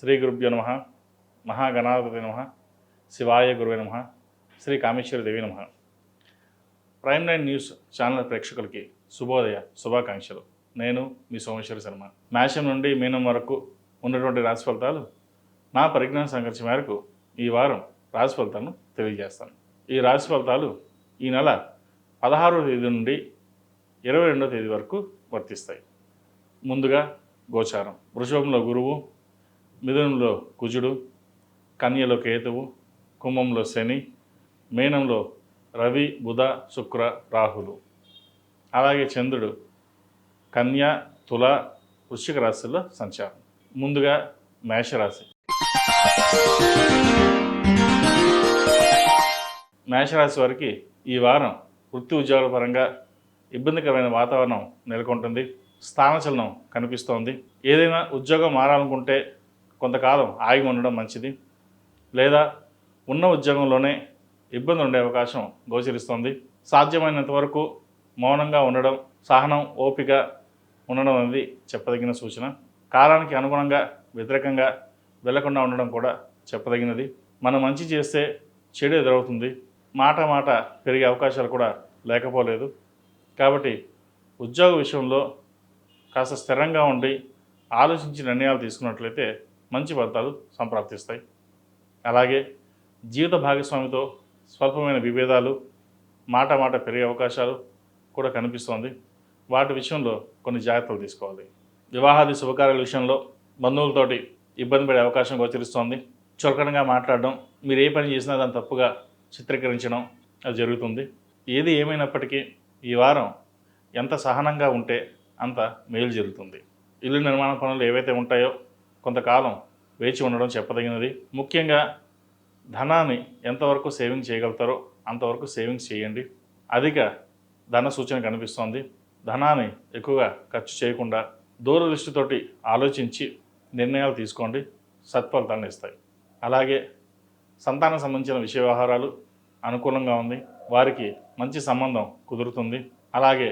శ్రీ గురుభ్యో నమః. మహాగణాధిపతయే నమః. శివాయ గురువే నమః. శ్రీ కామేశ్వరి దేవి నమః. ప్రైమ్ నైన్ న్యూస్ ఛానల్ ప్రేక్షకులకి శుభోదయ శుభాకాంక్షలు. నేను మీ సోమేశ్వరి శర్మ. మేషం నుండి మీనం వరకు ఉన్నటువంటి రాశి ఫలితాలు నా పరిజ్ఞాన సంఘర్షణ మేరకు ఈ వారం రాశి ఫలితాలను తెలియజేస్తాను. ఈ రాశి ఫలితాలు ఈ నెల 16వ తేదీ నుండి 22వ తేదీ వరకు వర్తిస్తాయి. ముందుగా గోచారం. వృషభంలో గురువు, మిథునంలో కుజుడు, కన్యలో కేతువు, కుంభంలో శని, మీనంలో రవి, బుధ, శుక్ర, రాహులు. అలాగే చంద్రుడు కన్య, తుల, వృశ్చిక రాశుల్లో సంచారం. ముందుగా మేషరాశి. మేషరాశి వారికి ఈ వారం వృత్తి ఉద్యోగాల పరంగా ఇబ్బందికరమైన వాతావరణం నెలకొంటుంది. స్థానచలనం కనిపిస్తోంది. ఏదైనా ఉద్యోగం మారాలనుకుంటే కొంతకాలం ఆగి ఉండడం మంచిది. లేదా ఉన్న ఉద్యోగంలోనే ఇబ్బంది ఉండే అవకాశం గోచరిస్తోంది. సాధ్యమైనంత వరకు మౌనంగా ఉండడం, సహనం, ఓపిక ఉండడం అనేది చెప్పదగిన సూచన. కాలానికి అనుగుణంగా వ్యతిరేకంగా వెళ్లకుండా ఉండడం కూడా చెప్పదగినది. మనం మంచి చేస్తే చెడు ఎదురవుతుంది. మాట పెరిగే అవకాశాలు కూడా లేకపోలేదు. కాబట్టి ఉద్యోగ విషయంలో కాస్త స్థిరంగా ఉండి ఆలోచించి నిర్ణయాలు తీసుకున్నట్లయితే మంచి ఫలితాలు సంప్రాప్తిస్తాయి. అలాగే జీవిత భాగస్వామితో స్వల్పమైన విభేదాలు, మాట పెరిగే అవకాశాలు కూడా కనిపిస్తోంది. వాటి విషయంలో కొన్ని జాగ్రత్తలు తీసుకోవాలి. వివాహాది శుభకార్యాల విషయంలో బంధువులతోటి ఇబ్బంది పడే అవకాశం గోచరిస్తోంది. చులకనగా మాట్లాడడం, మీరు ఏ పని చేసినా దాన్ని తప్పుగా చిత్రీకరించడం అది జరుగుతుంది. ఏది ఏమైనప్పటికీ ఈ వారం ఎంత సహనంగా ఉంటే అంత మేలు జరుగుతుంది. ఇల్లు నిర్మాణ పనులు ఏవైతే ఉంటాయో కొంతకాలం వేచి ఉండడం చెప్పదగినది. ముఖ్యంగా ధనాన్ని ఎంతవరకు సేవింగ్ చేయగలుగుతారో అంతవరకు సేవింగ్స్ చేయండి. అధిక ధన సూచన కనిపిస్తోంది. ధనాన్ని ఎక్కువగా ఖర్చు చేయకుండా దూరదృష్టితోటి ఆలోచించి నిర్ణయాలు తీసుకోండి. సత్ఫలితాలను ఇస్తాయి. అలాగే సంతానం సంబంధించిన విషయ వ్యవహారాలు అనుకూలంగా ఉంది. వారికి మంచి సంబంధం కుదురుతుంది. అలాగే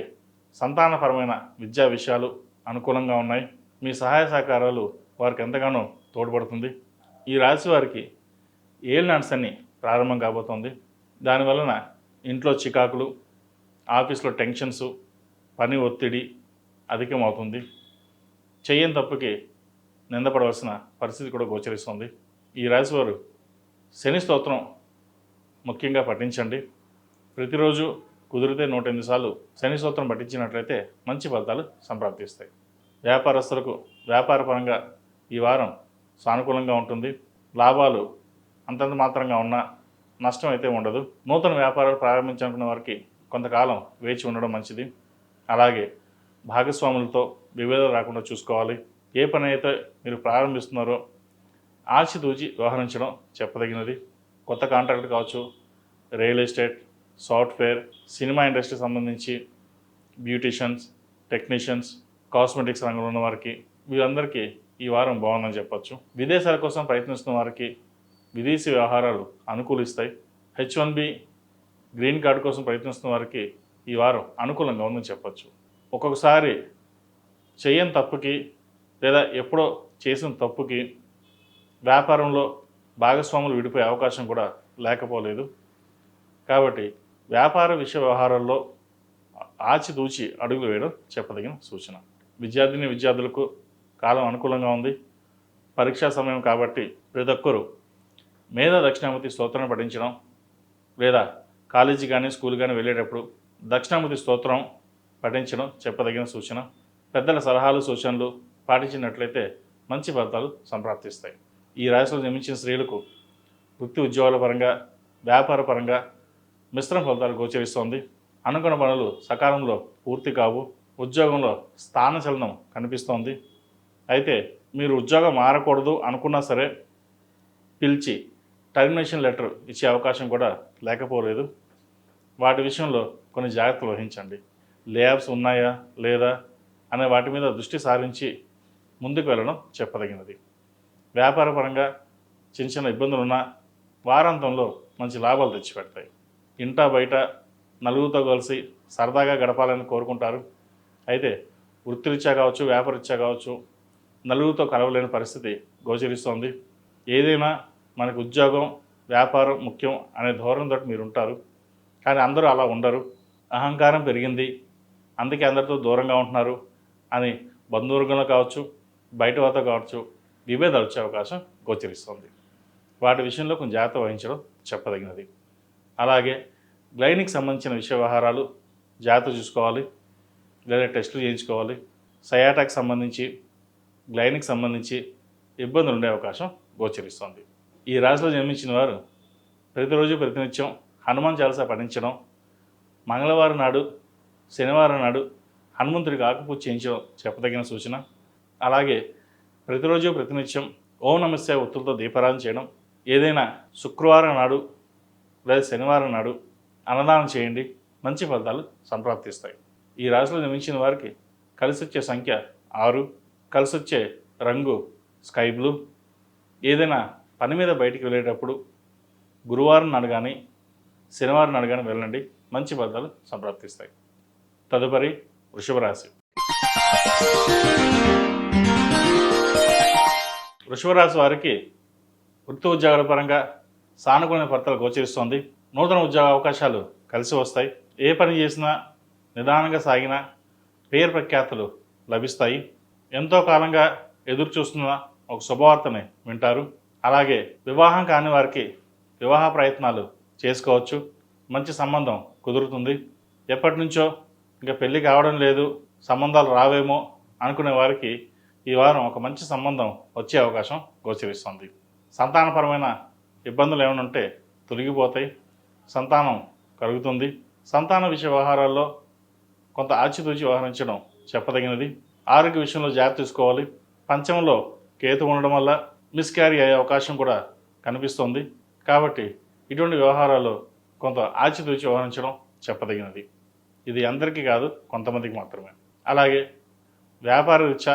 సంతానపరమైన విద్యా విషయాలు అనుకూలంగా ఉన్నాయి. మీ సహాయ సహకారాలు వారికి ఎంతగానో తోడ్పడుతుంది. ఈ రాశి వారికి ఏలినాటి శని ప్రారంభం కాబోతోంది. దానివలన ఇంట్లో చికాకులు, ఆఫీస్లో టెన్షన్స్, పని ఒత్తిడి అధికమవుతుంది. చెయ్యని తప్పుకి నిందపడవలసిన పరిస్థితి కూడా గోచరిస్తుంది. ఈ రాశి వారు శని స్తోత్రం ముఖ్యంగా పఠించండి. ప్రతిరోజు కుదిరితే 108 సార్లు శని స్తోత్రం పఠించినట్లయితే మంచి ఫలితాలు సంప్రాప్తిస్తాయి. వ్యాపారస్తులకు వ్యాపారపరంగా ఈ వారం సానుకూలంగా ఉంటుంది. లాభాలు అంతంత మాత్రంగా ఉన్నా నష్టం అయితే ఉండదు. నూతన వ్యాపారాలు ప్రారంభించాలనుకున్న వారికి కొంతకాలం వేచి ఉండడం మంచిది. అలాగే భాగస్వాములతో విభేదాలు రాకుండా చూసుకోవాలి. ఏ పని అయితే మీరు ప్రారంభిస్తున్నారో ఆచితూచి వ్యవహరించడం చెప్పదగినది. కొత్త కాంట్రాక్ట్ కావచ్చు, రియల్ ఎస్టేట్, సాఫ్ట్వేర్, సినిమా ఇండస్ట్రీకి సంబంధించి బ్యూటీషియన్స్, టెక్నీషియన్స్, కాస్మెటిక్స్ రంగంలో ఉన్న వారికి వీరందరికీ ఈ వారం బాగుందని చెప్పొచ్చు. విదేశాల కోసం ప్రయత్నిస్తున్న వారికి విదేశీ వ్యవహారాలు అనుకూలిస్తాయి. H1B గ్రీన్ కార్డు కోసం ప్రయత్నిస్తున్న వారికి ఈ వారం అనుకూలంగా ఉందని చెప్పొచ్చు. ఒక్కొక్కసారి చేయని తప్పుకి లేదా ఎప్పుడో చేసిన తప్పుకి వ్యాపారంలో భాగస్వాములు విడిపోయే అవకాశం కూడా లేకపోలేదు. కాబట్టి వ్యాపార విషయ వ్యవహారాల్లో ఆచితూచి అడుగులు వేయడం చెప్పదగిన సూచన. విద్యార్థులకు కాలం అనుకూలంగా ఉంది. పరీక్షా సమయం కాబట్టి ప్రతి ఒక్కరూ మేధా దక్షిణామూర్తి స్తోత్రం పఠించడం, లేదా కాలేజీ కానీ స్కూల్ కానీ వెళ్ళేటప్పుడు దక్షిణామూర్తి స్తోత్రం పఠించడం చెప్పదగిన సూచన. పెద్దల సలహాలు సూచనలు పాటించినట్లయితే మంచి ఫలితాలు సంప్రాప్తిస్తాయి. ఈ రాశిలో జన్మించిన స్త్రీలకు వృత్తి ఉద్యోగాల పరంగా, వ్యాపార పరంగా మిశ్రమ ఫలితాలు గోచరిస్తోంది. అనుకున్న పనులు సకాలంలో పూర్తి కావు. ఉద్యోగంలో స్థానచలనం కనిపిస్తోంది. అయితే మీరు ఉద్యోగం మారకూడదు అనుకున్నా సరే పిలిచి టర్మినేషన్ లెటర్ ఇచ్చే అవకాశం కూడా లేకపోలేదు. వాటి విషయంలో కొన్ని జాగ్రత్తలు వహించండి. లేఆఫ్స్ ఉన్నాయా లేదా అనే వాటి మీద దృష్టి సారించి ముందుకు వెళ్ళడం చెప్పదగినది. వ్యాపారపరంగా చిన్న ఇబ్బందులున్నా వారాంతంలో మంచి లాభాలు తెచ్చిపెడతాయి. ఇంటా బయట నలుగురితో కలిసి సరదాగా గడపాలని కోరుకుంటారు. అయితే వృత్తిరీత్యా కావచ్చు, వ్యాపారరీత్యా కావచ్చు, నలుగురితో కలవలేని పరిస్థితి గోచరిస్తోంది. ఏదైనా మనకు ఉద్యోగం వ్యాపారం ముఖ్యం అనే ధోరణితో మీరు ఉంటారు. కానీ అందరూ అలా ఉండరు. అహంకారం పెరిగింది, అందుకే అందరితో దూరంగా ఉంటున్నారు అని బంధువర్గంలో కావచ్చు, బయట వారితో కావచ్చు విభేదాలు వచ్చే అవకాశం గోచరిస్తుంది. వాటి విషయంలో కొంచెం జాగ్రత్త వహించడం చెప్పదగినది. అలాగే గ్లైనిక్ సంబంధించిన విషయ వ్యవహారాలు జాగ్రత్త చూసుకోవాలి, లేదా టెస్టులు చేయించుకోవాలి. సయాటాకి సంబంధించి గ్లైనిక్ సంబంధించి ఇబ్బందులు ఉండే అవకాశం గోచరిస్తుంది. ఈ రాశిలో జన్మించిన వారు ప్రతిరోజు ప్రతినిత్యం హనుమాన్ చాలీసా పఠించడం, మంగళవారం నాడు శనివారం నాడు హనుమంతుడికి ఆకుపూజ చేయించడం చెప్పదగిన సూచన. అలాగే ప్రతిరోజు ప్రతినిత్యం ఓం నమఃశివాయ ఒత్తులతో దీపారాధన చేయడం, ఏదైనా శుక్రవారం నాడు లేదా శనివారం నాడు అన్నదానం చేయండి, మంచి ఫలితాలు సంప్రాప్తిస్తాయి. ఈ రాశిలో జన్మించిన వారికి కలిసి వచ్చే సంఖ్య 6, కలిసి వచ్చే రంగు స్కై బ్లూ. ఏదైనా పని మీద బయటికి వెళ్ళేటప్పుడు గురువారం నాడు కానీ శనివారం నాడు కానీ వెళ్ళండి, మంచి ఫలితాలు సంప్రాప్తిస్తాయి. తదుపరి వృషభ రాశి. వృషభ రాశి వారికి వృత్తి ఉద్యోగాల పరంగా సానుకూల ఫలితాలు గోచరిస్తోంది. నూతన ఉద్యోగ అవకాశాలు కలిసి వస్తాయి. ఏ పని చేసినా నిదానంగా సాగినా పేరు ప్రఖ్యాతులు లభిస్తాయి. ఎంతో కాలంగా ఎదురు చూస్తున్న ఒక శుభవార్తని వింటారు. అలాగే వివాహం కాని వారికి వివాహ ప్రయత్నాలు చేసుకోవచ్చు, మంచి సంబంధం కుదురుతుంది. ఎప్పటి నుంచో ఇంకా పెళ్ళి కావడం లేదు, సంబంధాలు రావేమో అనుకునే వారికి ఈ వారం ఒక మంచి సంబంధం వచ్చే అవకాశం గోచరిస్తుంది. సంతానపరమైన ఇబ్బందులు ఏమైనా ఉంటే తొలగిపోతాయి, సంతానం కలుగుతుంది. సంతాన విషయ వ్యవహారాల్లో కొంత ఆచితూచి వ్యవహరించడం చెప్పదగినది. ఆరోగ్య విషయంలో జాగ్రత్త తీసుకోవాలి. పంచమంలో కేతు ఉండడం వల్ల మిస్క్యారీ అయ్యే అవకాశం కూడా కనిపిస్తుంది. కాబట్టి ఇటువంటి వ్యవహారాల్లో కొంత ఆచితూచి వ్యవహరించడం చెప్పదగినది. ఇది అందరికీ కాదు, కొంతమందికి మాత్రమే. అలాగే వ్యాపార రీత్యా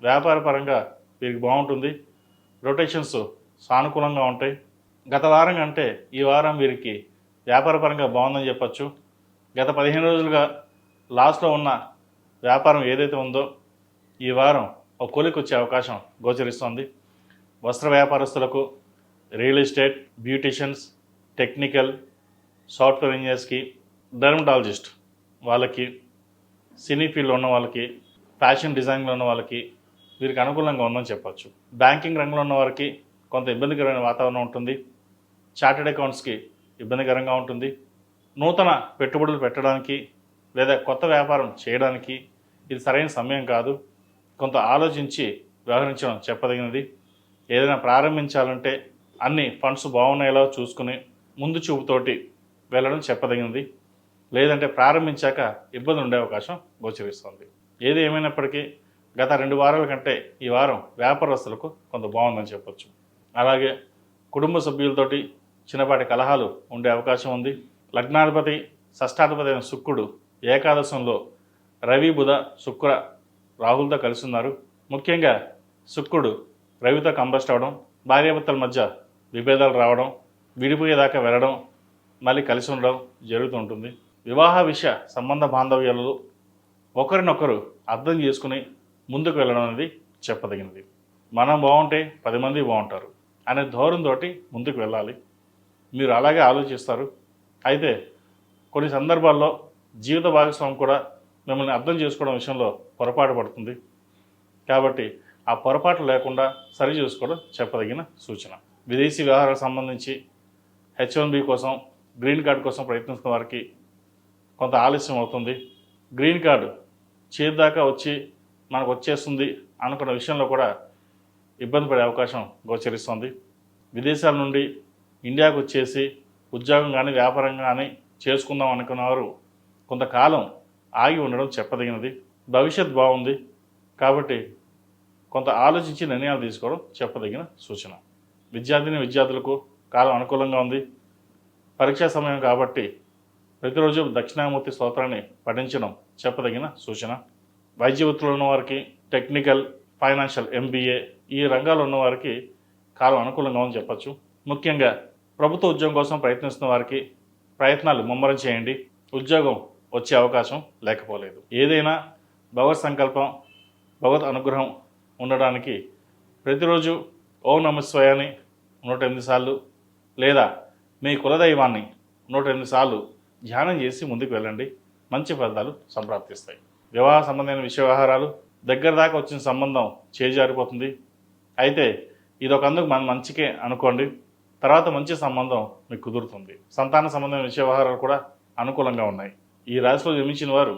వ్యాపార పరంగా వీరికి బాగుంటుంది. రొటేషన్స్ సానుకూలంగా ఉంటాయి. గత వారం కంటే ఈ వారం వీరికి వ్యాపార పరంగా బాగుందని చెప్పచ్చు. గత 15 రోజులుగా లాస్లో ఉన్న వ్యాపారం ఏదైతే ఉందో ఈ వారం ఒక కొలికి వచ్చే అవకాశం గోచరిస్తుంది. వస్త్ర వ్యాపారస్తులకు, real estate, beauticians, technical, software ఇంజనీర్స్కి, డెర్మటాలజిస్ట్ వాళ్ళకి, సినీ ఫీల్డ్లో ఉన్న వాళ్ళకి, ఫ్యాషన్ డిజైన్లో ఉన్న వాళ్ళకి వీరికి అనుకూలంగా ఉందని చెప్పచ్చు. బ్యాంకింగ్ రంగంలో ఉన్న వారికి కొంత ఇబ్బందికరమైన వాతావరణం ఉంటుంది. చార్టెడ్ అకౌంట్స్కి ఇబ్బందికరంగా ఉంటుంది. నూతన పెట్టుబడులు పెట్టడానికి లేదా కొత్త వ్యాపారం చేయడానికి ఇది సరైన సమయం కాదు. కొంత ఆలోచించి వ్యవహరించడం చెప్పదగినది. ఏదైనా ప్రారంభించాలంటే అన్ని ఫండ్స్ బాగున్నాయో చూసుకుని ముందు చూపుతోటి వెళ్ళడం చెప్పదగినది. లేదంటే ప్రారంభించాక ఇబ్బంది ఉండే అవకాశం గోచరిస్తుంది. ఏది ఏమైనప్పటికీ గత 2 వారాల కంటే ఈ వారం వ్యాపారస్తులకు కొంత బాగుందని చెప్పొచ్చు. అలాగే కుటుంబ సభ్యులతోటి చిన్నపాటి కలహాలు ఉండే అవకాశం ఉంది. లగ్నాధిపతి షష్టాధిపతి అయిన శుక్రుడు ఏకాదశంలో రవి, బుధ, శుక్ర, రాహులతో కలిసి ఉన్నారు. ముఖ్యంగా శుక్రుడు రవితో కంబస్ట్ అవ్వడం, భార్యాభర్తల మధ్య విభేదాలు రావడం, విడిపోయేదాకా వెళ్ళడం, మళ్ళీ కలిసి ఉండడం జరుగుతుంటుంది. వివాహ విషయ సంబంధ బాంధవ్యాలలో ఒకరినొకరు అర్థం చేసుకుని ముందుకు వెళ్ళడం అనేది చెప్పదగినది. మనం బాగుంటే 10 మంది బాగుంటారు అనే ధోరణితో ముందుకు వెళ్ళాలి. మీరు అలాగే ఆలోచిస్తారు. అయితే కొన్ని సందర్భాల్లో జీవిత భాగస్వామి కూడా మిమ్మల్ని అర్థం చేసుకోవడం విషయంలో పొరపాటు పడుతుంది. కాబట్టి ఆ పొరపాటు లేకుండా సరి చేసుకోవడం చెప్పదగిన సూచన. విదేశీ వ్యవహారాలకు సంబంధించి H1B కోసం, గ్రీన్ కార్డు కోసం ప్రయత్నిస్తున్న వారికి కొంత ఆలస్యం అవుతుంది. గ్రీన్ కార్డు చేద్దాకా వచ్చి మనకు వచ్చేస్తుంది అనుకున్న విషయంలో కూడా ఇబ్బంది పడే అవకాశం గోచరిస్తుంది. విదేశాల నుండి ఇండియాకు వచ్చేసి ఉద్యోగం కానీ వ్యాపారం కానీ చేసుకుందాం అనుకున్నవారు కొంతకాలం ఆగి ఉండడం చెప్పదగినది. భవిష్యత్ బాగుంది కాబట్టి కొంత ఆలోచించి నిర్ణయాలు తీసుకోవడం చెప్పదగిన సూచన. విద్యార్థులకు కాలం అనుకూలంగా ఉంది. పరీక్షా సమయం కాబట్టి ప్రతిరోజు దక్షిణామూర్తి స్తోత్రాన్ని పఠించడం చెప్పదగిన సూచన. వైద్య వృత్తిలో ఉన్నవారికి, టెక్నికల్, ఫైనాన్షియల్, MBA ఈ రంగాల్లో ఉన్నవారికి కాలం అనుకూలంగా ఉందని చెప్పచ్చు. ముఖ్యంగా ప్రభుత్వ ఉద్యోగం కోసం ప్రయత్నిస్తున్న వారికి ప్రయత్నాలు ముమ్మరం చేయండి. ఉద్యోగం వచ్చే అవకాశం లేకపోలేదు. ఏదైనా భగవత్ సంకల్పం, భగవత్ అనుగ్రహం ఉండడానికి ప్రతిరోజు ఓం నమఃశివాయని 108 సార్లు లేదా మీ కులదైవాన్ని 108 సార్లు ధ్యానం చేసి ముందుకు వెళ్ళండి. మంచి ఫలితాలు సంప్రాప్తిస్తాయి. వివాహ సంబంధమైన విషయ వ్యవహారాలు దగ్గర దాకా వచ్చిన సంబంధం చేజారిపోతుంది. అయితే ఇదొకందుకు మన మంచికే అనుకోండి. తర్వాత మంచి సంబంధం మీకు కుదురుతుంది. సంతాన సంబంధమైన విషయ వ్యవహారాలు కూడా అనుకూలంగా ఉన్నాయి. ఈ రాశిలో జన్మించిన వారు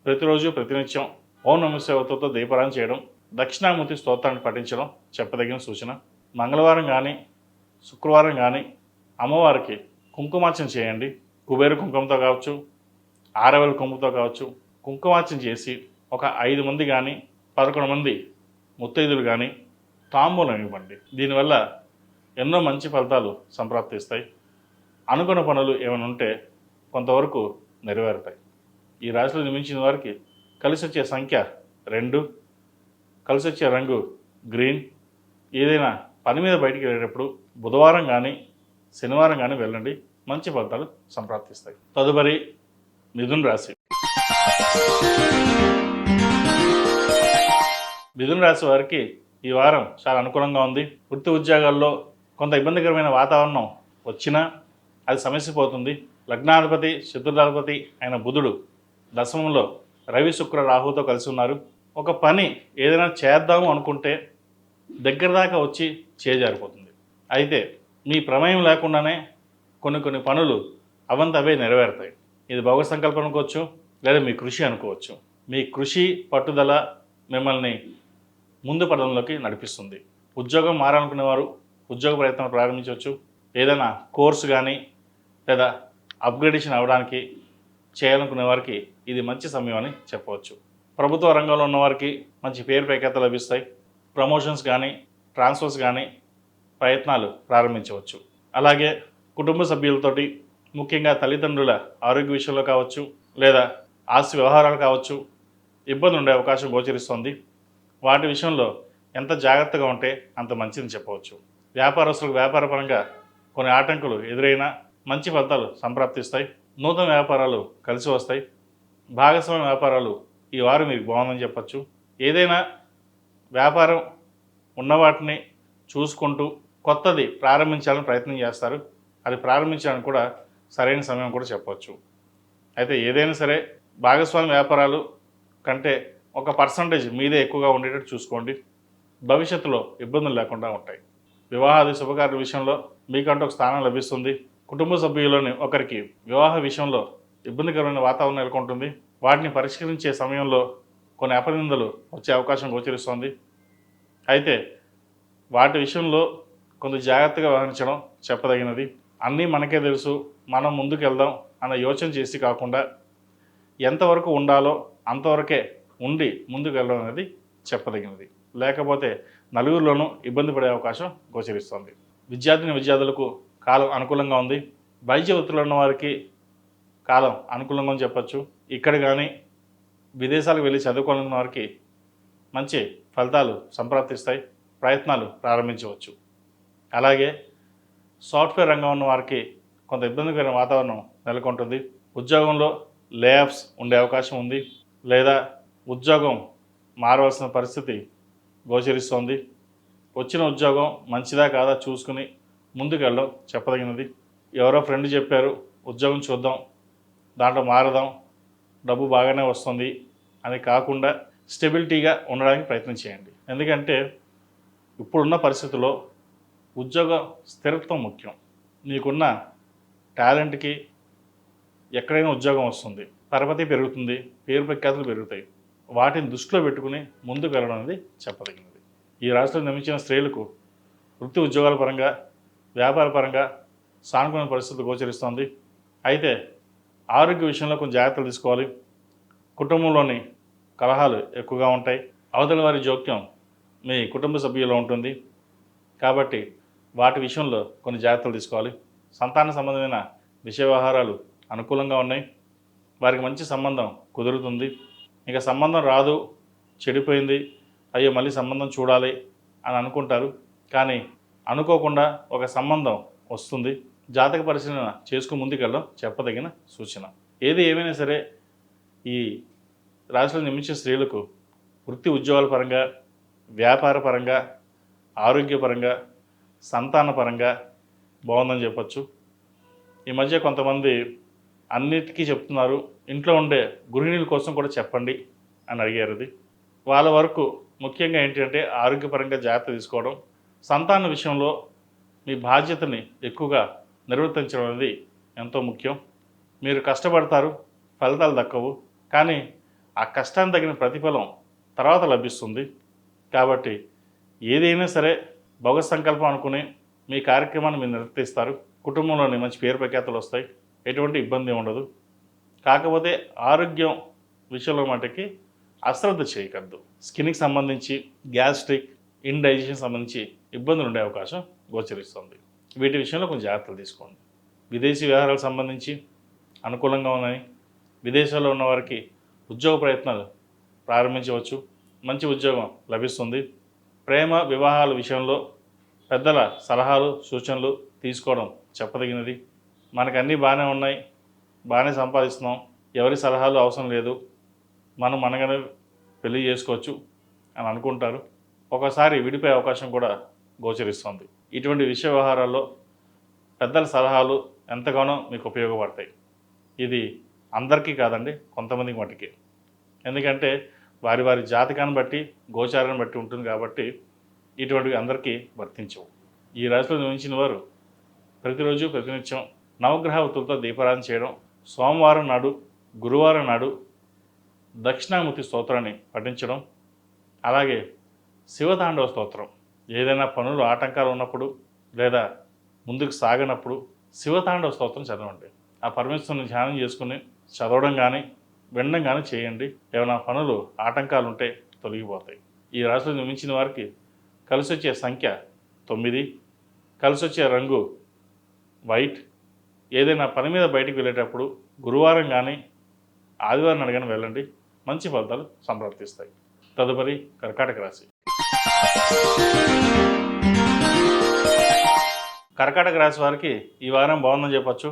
ప్రతిరోజు ప్రతినిత్యం ఓం నమఃశివాయతో దీపారాధన చేయడం, దక్షిణామూర్తి స్తోత్రాన్ని పఠించడం చెప్పదగిన సూచన. మంగళవారం కానీ శుక్రవారం కానీ అమ్మవారికి కుంకుమార్చన చేయండి. కుబేర కుంకుమతో కావచ్చు, ఆరవెల కుంకుమతో కావచ్చు. కుంకుమార్చన చేసి ఒక 5 మంది కానీ 11 మంది ముత్తైదులు కానీ తాంబూలం ఇవ్వండి. దీనివల్ల ఎన్నో మంచి ఫలితాలు సంప్రాప్తిస్తాయి. అనుకున్న పనులు ఏమైనా ఉంటే కొంతవరకు నెరవేరుతాయి. ఈ రాశిలో జన్మించిన వారికి కలిసి వచ్చే సంఖ్య 2, కలిసి వచ్చే రంగు గ్రీన్. ఏదైనా పని మీద బయటికి వెళ్ళేటప్పుడు బుధవారం కానీ శనివారం కానీ వెళ్ళండి. మంచి ఫలితాలు సంప్రాప్తిస్తాయి. తదుపరి మిథున రాశి. మిథున రాశి వారికి ఈ వారం చాలా అనుకూలంగా ఉంది. వృత్తి ఉద్యోగాల్లో కొంత ఇబ్బందికరమైన వాతావరణం వచ్చినా అది సమస్యపోతుంది. లగ్నాధిపతి చతుర్థాధిపతి అయిన బుధుడు దశమంలో రవి శుక్ర రాహుతో కలిసి ఉన్నారు. ఒక పని ఏదైనా చేద్దాము అనుకుంటే దగ్గర దాకా వచ్చి చేజారిపోతుంది. అయితే మీ ప్రమేయం లేకుండానే కొన్ని పనులు అవంతవే నెరవేరుతాయి. ఇది భగవత్ సంకల్పం అనుకోవచ్చు, లేదా మీ కృషి అనుకోవచ్చు. మీ కృషి పట్టుదల మిమ్మల్ని ముందు పదంలోకి నడిపిస్తుంది. ఉద్యోగం మారాలనుకునే వారు ఉద్యోగ ప్రయత్నం ప్రారంభించవచ్చు. ఏదైనా కోర్సు కానీ లేదా అప్గ్రేడేషన్ అవ్వడానికి చేయాలనుకునే వారికి ఇది మంచి సమయం అని చెప్పవచ్చు. ప్రభుత్వ రంగంలో ఉన్నవారికి మంచి పేరు ప్రఖ్యాత లభిస్తాయి. ప్రమోషన్స్ కానీ ట్రాన్స్ఫర్స్ కానీ ప్రయత్నాలు ప్రారంభించవచ్చు. అలాగే కుటుంబ సభ్యులతోటి, ముఖ్యంగా తల్లిదండ్రుల ఆరోగ్య విషయంలో కావచ్చు లేదా ఆస్తి వ్యవహారాలు కావచ్చు, ఇబ్బంది ఉండే అవకాశం గోచరిస్తుంది. వాటి విషయంలో ఎంత జాగ్రత్తగా ఉంటే అంత మంచిదని చెప్పవచ్చు. వ్యాపారస్తులకు వ్యాపారపరంగా కొన్ని ఆటంకులు ఎదురైనా మంచి ఫలితాలు సంప్రాప్తిస్తాయి. నూతన వ్యాపారాలు కలిసి వస్తాయి. భాగస్వామ్య వ్యాపారాలు ఈ వారం మీకు బాగుందని చెప్పచ్చు. ఏదైనా వ్యాపారం ఉన్న వాటిని చూసుకుంటూ కొత్తది ప్రారంభించాలని ప్రయత్నం చేస్తారు. అది ప్రారంభించడానికి కూడా సరైన సమయం కూడా చెప్పవచ్చు. అయితే ఏదైనా సరే భాగస్వామ్య వ్యాపారాలు కంటే ఒక పర్సంటేజ్ మీదే ఎక్కువగా ఉండేటట్టు చూసుకోండి. భవిష్యత్తులో ఇబ్బందులు లేకుండా ఉంటాయి. వివాహాది శుభకార్య విషయంలో మీకంటూ ఒక స్థానం లభిస్తుంది. కుటుంబ సభ్యులని ఒకరికి వివాహ విషయంలో ఇబ్బందికరమైన వాతావరణం నెలకొంటుంది. వాటిని పరిష్కరించే సమయంలో కొన్ని అపనిందలు వచ్చే అవకాశం గోచరిస్తుంది. అయితే వాటి విషయంలో కొంత జాగ్రత్తగా వ్యవహరించడం చెప్పదగినది. అన్నీ మనకే తెలుసు, మనం ముందుకు వెళ్దాం అన్న యోచన చేసి కాకుండా ఎంతవరకు ఉండాలో అంతవరకే ఉండి ముందుకు వెళ్ళడం అనేది చెప్పదగినది. లేకపోతే నలుగురిలోనూ ఇబ్బంది పడే అవకాశం గోచరిస్తుంది. విద్యార్థులకు కాలం అనుకూలంగా ఉంది. వైద్య వృత్తిలో ఉన్న వారికి కాలం అనుకూలంగా అని చెప్పచ్చు. ఇక్కడ కానీ విదేశాలకు వెళ్ళి చదువుకోవాలన్న వారికి మంచి ఫలితాలు సంప్రాప్తిస్తాయి. ప్రయత్నాలు ప్రారంభించవచ్చు. అలాగే సాఫ్ట్వేర్ రంగం ఉన్న వారికి కొంత ఇబ్బందికరమైన వాతావరణం నెలకొంటుంది. ఉద్యోగంలో లేఆఫ్స్ ఉండే అవకాశం ఉంది, లేదా ఉద్యోగం మారవలసిన పరిస్థితి గోచరిస్తోంది. వచ్చిన ఉద్యోగం మంచిదా కాదా చూసుకుని ముందుకు వెళ్ళడం చెప్పదగినది. ఎవరో ఫ్రెండ్ చెప్పారు ఉద్యోగం చూద్దాం, దాంట్లో మారదాం, డబ్బు బాగానే వస్తుంది అని కాకుండా స్టెబిలిటీగా ఉండడానికి ప్రయత్నం చేయండి. ఎందుకంటే ఇప్పుడున్న పరిస్థితుల్లో ఉద్యోగ స్థిరత్వం ముఖ్యం. మీకున్న టాలెంట్కి ఎక్కడైనా ఉద్యోగం వస్తుంది, పరపతి పెరుగుతుంది, పేరు ప్రఖ్యాతులు పెరుగుతాయి. వాటిని దృష్టిలో పెట్టుకుని ముందుకు వెళ్ళడం అనేది చెప్పదగినది. ఈ రాశిలో జన్మించిన స్త్రీలకు వృత్తి ఉద్యోగాల పరంగా, వ్యాపార పరంగా సానుకూల పరిస్థితులు గోచరిస్తోంది. అయితే ఆరోగ్య విషయంలో కొంచెం జాగ్రత్తలు తీసుకోవాలి. కుటుంబంలోని కలహాలు ఎక్కువగా ఉంటాయి. అవతల వారి జోక్యం మీ కుటుంబ సభ్యుల్లో ఉంటుంది. కాబట్టి వాటి విషయంలో కొన్ని జాగ్రత్తలు తీసుకోవాలి. సంతాన సంబంధమైన విషయ వ్యవహారాలు అనుకూలంగా ఉన్నాయి. వారికి మంచి సంబంధం కుదురుతుంది. ఇక సంబంధం రాదు, చెడిపోయింది, అయ్యో మళ్ళీ సంబంధం చూడాలి అని అనుకుంటారు. కానీ అనుకోకుండా ఒక సంబంధం వస్తుంది. జాతక పరిశీలన చేసుకుని ముందుకెళ్ళడం చెప్పదగిన సూచన. ఏది ఏమైనా సరే ఈ రాశిలో జన్మించిన స్త్రీలకు వృత్తి ఉద్యోగాల పరంగా, వ్యాపారపరంగా, ఆరోగ్యపరంగా, సంతానపరంగా బాగుందని చెప్పొచ్చు. ఈ మధ్య కొంతమంది అన్నిటికీ చెప్తున్నారు, ఇంట్లో ఉండే గృహిణుల కోసం కూడా చెప్పండి అని అడిగారు. ఇది వాళ్ళ వరకు ముఖ్యంగా ఏంటంటే ఆరోగ్యపరంగా జాగ్రత్త తీసుకోవడం, సంతాన విషయంలో మీ బాధ్యతని ఎక్కువగా నిర్వర్తించడం అనేది ఎంతో ముఖ్యం. మీరు కష్టపడతారు, ఫలితాలు దక్కవు, కానీ ఆ కష్టానికి తగిన ప్రతిఫలం తర్వాత లభిస్తుంది. కాబట్టి ఏదైనా సరే భగవత్ సంకల్పం అనుకుని మీ కార్యక్రమాన్ని మీరు నిర్వర్తిస్తారు. కుటుంబంలోని మంచి పేరు ప్రఖ్యాతులు వస్తాయి, ఎటువంటి ఇబ్బంది ఉండదు. కాకపోతే ఆరోగ్యం విషయంలో మటుకి అశ్రద్ధ చేయకద్దు. స్కిన్కి సంబంధించి గ్యాస్ట్రిక్, ఇండైజెషన్ సంబంధించి ఇబ్బందులు ఉండే అవకాశం గోచరిస్తుంది. వీటి విషయంలో కొంచెం జాగ్రత్తలు తీసుకోండి. విదేశీ వ్యవహారాలకు సంబంధించి అనుకూలంగా ఉన్నాయి. విదేశాల్లో ఉన్న వారికి ఉద్యోగ ప్రయత్నాలు ప్రారంభించవచ్చు, మంచి ఉద్యోగం లభిస్తుంది. ప్రేమ వివాహాల విషయంలో పెద్దల సలహాలు సూచనలు తీసుకోవడం చెప్పదగినది. మనకు అన్నీ బాగానే ఉన్నాయి, బాగానే సంపాదిస్తున్నాం, ఎవరి సలహాలు అవసరం లేదు, మనం మనగానే పెళ్లి చేసుకోవచ్చు అని అనుకుంటారు. ఒకసారి విడిపోయే అవకాశం కూడా గోచరిస్తుంది. ఇటువంటి విషయ వ్యవహారాల్లో పెద్దల సలహాలు ఎంతగానో మీకు ఉపయోగపడతాయి. ఇది అందరికీ కాదండి, కొంతమందికి మట్టుకి. ఎందుకంటే వారి వారి జాతకాన్ని బట్టి, గోచారాన్ని బట్టి ఉంటుంది కాబట్టి ఇటువంటివి అందరికీ వర్తించవు. ఈ రాశిలో జన్మించిన వారు ప్రతిరోజు ప్రతినిత్యం నవగ్రహ ఒత్తులతో దీపారాధన చేయడం, సోమవారం నాడు, గురువారం నాడు దక్షిణామూర్తి స్తోత్రాన్ని పఠించడం, అలాగే శివతాండవ స్తోత్రం, ఏదైనా పనులు ఆటంకాలు ఉన్నప్పుడు లేదా ముందుకు సాగనప్పుడు శివతాండవ స్తోత్రం చదవండి. ఆ పరమేశ్వరుని ధ్యానం చేసుకుని చదవడం కానీ వినడం కానీ చేయండి. ఏమైనా పనులు ఆటంకాలు ఉంటే తొలగిపోతాయి. ఈ రాశిలో జన్మించిన వారికి కలిసి వచ్చే సంఖ్య 9, కలిసి వచ్చే రంగు వైట్. ఏదైనా పని మీద బయటికి వెళ్ళేటప్పుడు గురువారం కానీ ఆదివారం అడగని వెళ్ళండి, మంచి ఫలితాలు సంప్రాప్తిస్తాయి. తదుపరి కర్కాటక రాశి. కర్కాటక రాశి వారికి ఈ వారం బాగుందని చెప్పచ్చు.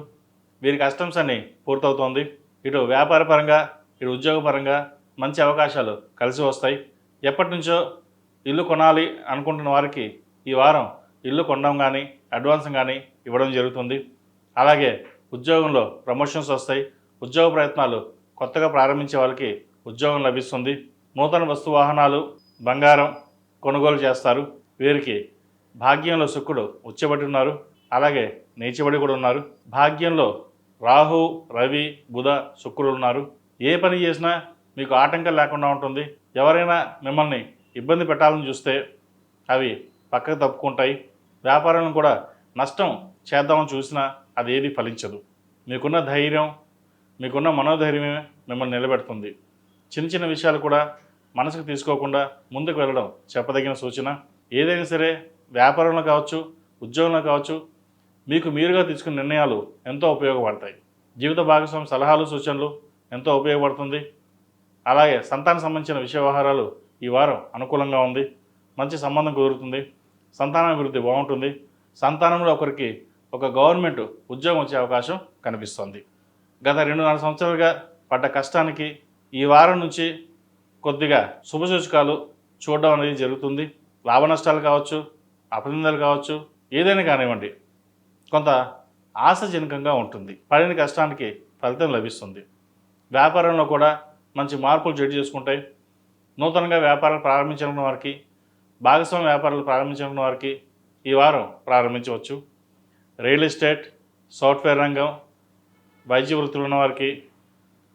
వీరి కష్టమ్స్ అన్ని పూర్తవుతోంది. ఇటు వ్యాపారపరంగా, ఇటు ఉద్యోగపరంగా మంచి అవకాశాలు కలిసి వస్తాయి. ఎప్పటి నుంచో ఇల్లు కొనాలి అనుకుంటున్న వారికి ఈ వారం ఇల్లు కొనడం కానీ అడ్వాన్స్ కానీ ఇవ్వడం జరుగుతుంది. అలాగే ఉద్యోగంలో ప్రమోషన్స్ వస్తాయి. ఉద్యోగ ప్రయత్నాలు కొత్తగా ప్రారంభించే వాళ్ళకి ఉద్యోగం లభిస్తుంది. నూతన వస్తు వాహనాలు, బంగారం కొనుగోలు చేస్తారు. వీరికి భాగ్యంలో శుక్రుడు ఉచ్చబడి ఉన్నారు, అలాగే నీచబడి కూడా ఉన్నారు. భాగ్యంలో రాహు, రవి, బుధ, శుక్రులు ఉన్నారు. ఏ పని చేసినా మీకు ఆటంకం లేకుండా ఉంటుంది. ఎవరైనా మిమ్మల్ని ఇబ్బంది పెట్టాలని చూస్తే అవి పక్కకు తప్పుకుంటాయి. వ్యాపారంలో కూడా నష్టం చేద్దామని చూసినా అది ఏది ఫలించదు. మీకున్న ధైర్యం, మీకున్న మనోధైర్యమే మిమ్మల్ని నిలబెడుతుంది. చిన్న చిన్న విషయాలు కూడా మనసుకు తీసుకోకుండా ముందుకు వెళ్ళడం చెప్పదగిన సూచన. ఏదైనా సరే వ్యాపారంలో కావచ్చు, ఉద్యోగంలో కావచ్చు, మీకు మీరుగా తీసుకున్న నిర్ణయాలు ఎంతో ఉపయోగపడతాయి. జీవిత భాగస్వామి సలహాలు సూచనలు ఎంతో ఉపయోగపడుతుంది. అలాగే సంతానం సంబంధించిన విషయ వ్యవహారాలు ఈ వారం అనుకూలంగా ఉంది. మంచి సంబంధం కుదురుతుంది. సంతానాభివృద్ధి బాగుంటుంది. సంతానంలో ఒకరికి ఒక గవర్నమెంట్ ఉద్యోగం వచ్చే అవకాశం కనిపిస్తుంది. గత 2-4 సంవత్సరాలుగా పడ్డ కష్టానికి ఈ వారం నుంచి కొద్దిగా శుభసూచకాలు చూడడం అనేది జరుగుతుంది. లాభ నష్టాలు కావచ్చు, అపనిందలు కావచ్చు, ఏదైనా కానివ్వండి, కొంత ఆశాజనకంగా ఉంటుంది. పడిన కష్టానికి ఫలితం లభిస్తుంది. వ్యాపారంలో కూడా మంచి మార్పులు చోటు చేసుకుంటాయి. నూతనంగా వ్యాపారాలు ప్రారంభించిన వారికి, భాగస్వామ్య వ్యాపారాలు ప్రారంభించిన వారికి ఈ వారం ప్రారంభించవచ్చు. రియల్ ఎస్టేట్, సాఫ్ట్వేర్ రంగం, వైద్య వృత్తులు ఉన్నవారికి,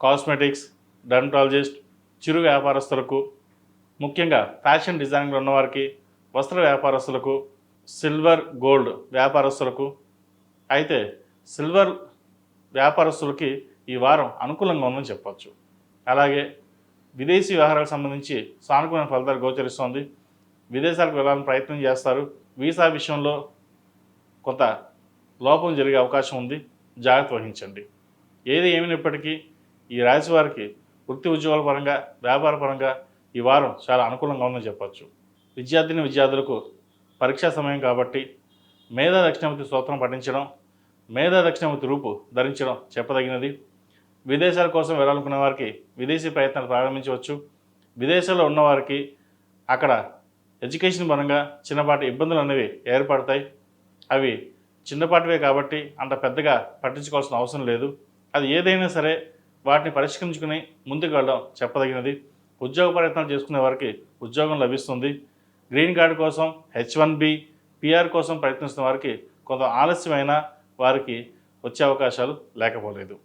కాస్మెటిక్స్, డర్మటాలజిస్ట్, చిరు వ్యాపారస్తులకు, ముఖ్యంగా ఫ్యాషన్ డిజైనింగ్లో ఉన్నవారికి, వస్త్ర వ్యాపారస్తులకు, సిల్వర్ గోల్డ్ వ్యాపారస్తులకు. అయితే సిల్వర్ వ్యాపారస్తులకి ఈ వారం అనుకూలంగా ఉందని చెప్పవచ్చు. అలాగే విదేశీ వ్యవహారాలకు సంబంధించి సానుకూలమైన ఫలితాలు గోచరిస్తోంది. విదేశాలకు వెళ్ళాలని ప్రయత్నం చేస్తారు. వీసా విషయంలో కొంత లోపం జరిగే అవకాశం ఉంది, జాగ్రత్త వహించండి. ఏది ఏమైనప్పటికీ ఈ రాశి వారికి వృత్తి ఉద్యోగాల పరంగా, వ్యాపార పరంగా ఈ వారం చాలా అనుకూలంగా ఉందని చెప్పచ్చు. విద్యార్థులకు పరీక్షా సమయం కాబట్టి మేధా దక్షిణామూర్తి స్తోత్రం పఠించడం, మేధా దక్షిణామూర్తి రూపు ధరించడం చెప్పదగినది. విదేశాల కోసం వెళ్ళాలనుకునే వారికి విదేశీ ప్రయత్నాలు ప్రారంభించవచ్చు. విదేశాల్లో ఉన్నవారికి అక్కడ ఎడ్యుకేషన్ పరంగా చిన్నపాటి ఇబ్బందులు అనేవి ఏర్పడతాయి. అవి చిన్నపాటివే కాబట్టి అంత పెద్దగా పట్టించుకోవాల్సిన అవసరం లేదు. అది ఏదైనా సరే వాటిని పరిష్కరించుకుని ముందుకు వెళ్ళడం చెప్పదగినది. ఉద్యోగ ప్రయత్నాలు చేసుకునే వారికి ఉద్యోగం లభిస్తుంది. గ్రీన్ కార్డు కోసం, H1B, PR కోసం ప్రయత్నిస్తున్న వారికి కొంత ఆలస్యమైన వారికి వచ్చే అవకాశాలు లేకపోలేదు.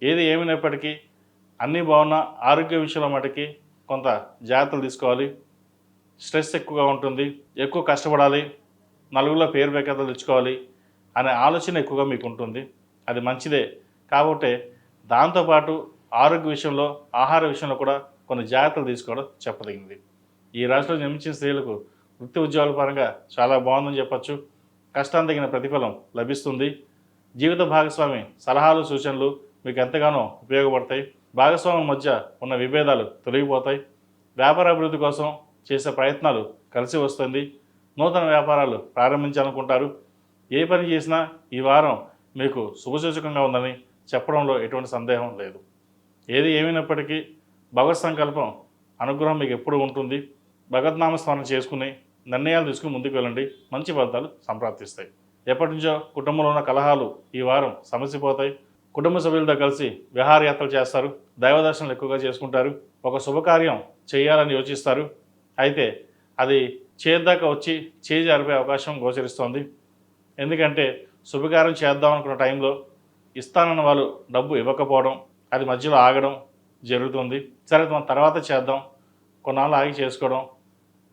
ఏది ఏమైనప్పటికీ అన్నీ బాగున్నా ఆరోగ్య విషయంలో మటుకి కొంత జాగ్రత్తలు తీసుకోవాలి. స్ట్రెస్ ఎక్కువగా ఉంటుంది, ఎక్కువ కష్టపడాలి, నలుగురిలో పేరు ప్రఖ్యాతలు తెచ్చుకోవాలి అనే ఆలోచన ఎక్కువగా మీకు ఉంటుంది. అది మంచిదే. కాబట్టి దాంతోపాటు ఆరోగ్య విషయంలో, ఆహార విషయంలో కూడా కొన్ని జాగ్రత్తలు తీసుకోవడం చెప్పదగినది. ఈ రాశిలో జన్మించిన స్త్రీలకు వృత్తి ఉద్యోగాల పరంగా చాలా బాగుందని చెప్పచ్చు. కష్టానికి తగిన ప్రతిఫలం లభిస్తుంది. జీవిత భాగస్వామి సలహాలు, సూచనలు మీకు ఎంతగానో ఉపయోగపడతాయి. భాగస్వాముల మధ్య ఉన్న విభేదాలు తొలగిపోతాయి. వ్యాపార అభివృద్ధి కోసం చేసే ప్రయత్నాలు కలిసి వస్తుంది. నూతన వ్యాపారాలు ప్రారంభించాలనుకుంటారు. ఏ పని చేసినా ఈ వారం మీకు శుభసూచకంగా ఉందని చెప్పడంలో ఎటువంటి సందేహం లేదు. ఏది ఏమైనప్పటికీ భగవత్ సంకల్పం, అనుగ్రహం మీకు ఎప్పుడూ ఉంటుంది. భగవద్నామ స్మరణ చేసుకుని నిర్ణయాలు తీసుకుని ముందుకు వెళ్ళండి. మంచి ఫలితాలు సంప్రాప్తిస్తాయి. ఎప్పటి నుంచో కుటుంబంలో ఉన్న కలహాలు ఈ వారం సమసిపోతాయి. కుటుంబ సభ్యులతో కలిసి విహారయాత్రలు చేస్తారు. దైవ దర్శనాలు ఎక్కువగా చేసుకుంటారు. ఒక శుభకార్యం చేయాలని యోచిస్తారు. అయితే అది చేద్దాకా వచ్చి చేయి జారిపోయే అవకాశం గోచరిస్తోంది. ఎందుకంటే శుభకార్యం చేద్దాం అనుకున్న టైంలో ఇస్తానన్న వాళ్ళు డబ్బు ఇవ్వకపోవడం, అది మధ్యలో ఆగడం జరుగుతుంది. సరే మనం తర్వాత చేద్దాం, కొన్నాళ్ళు ఆగి చేసుకోవడం,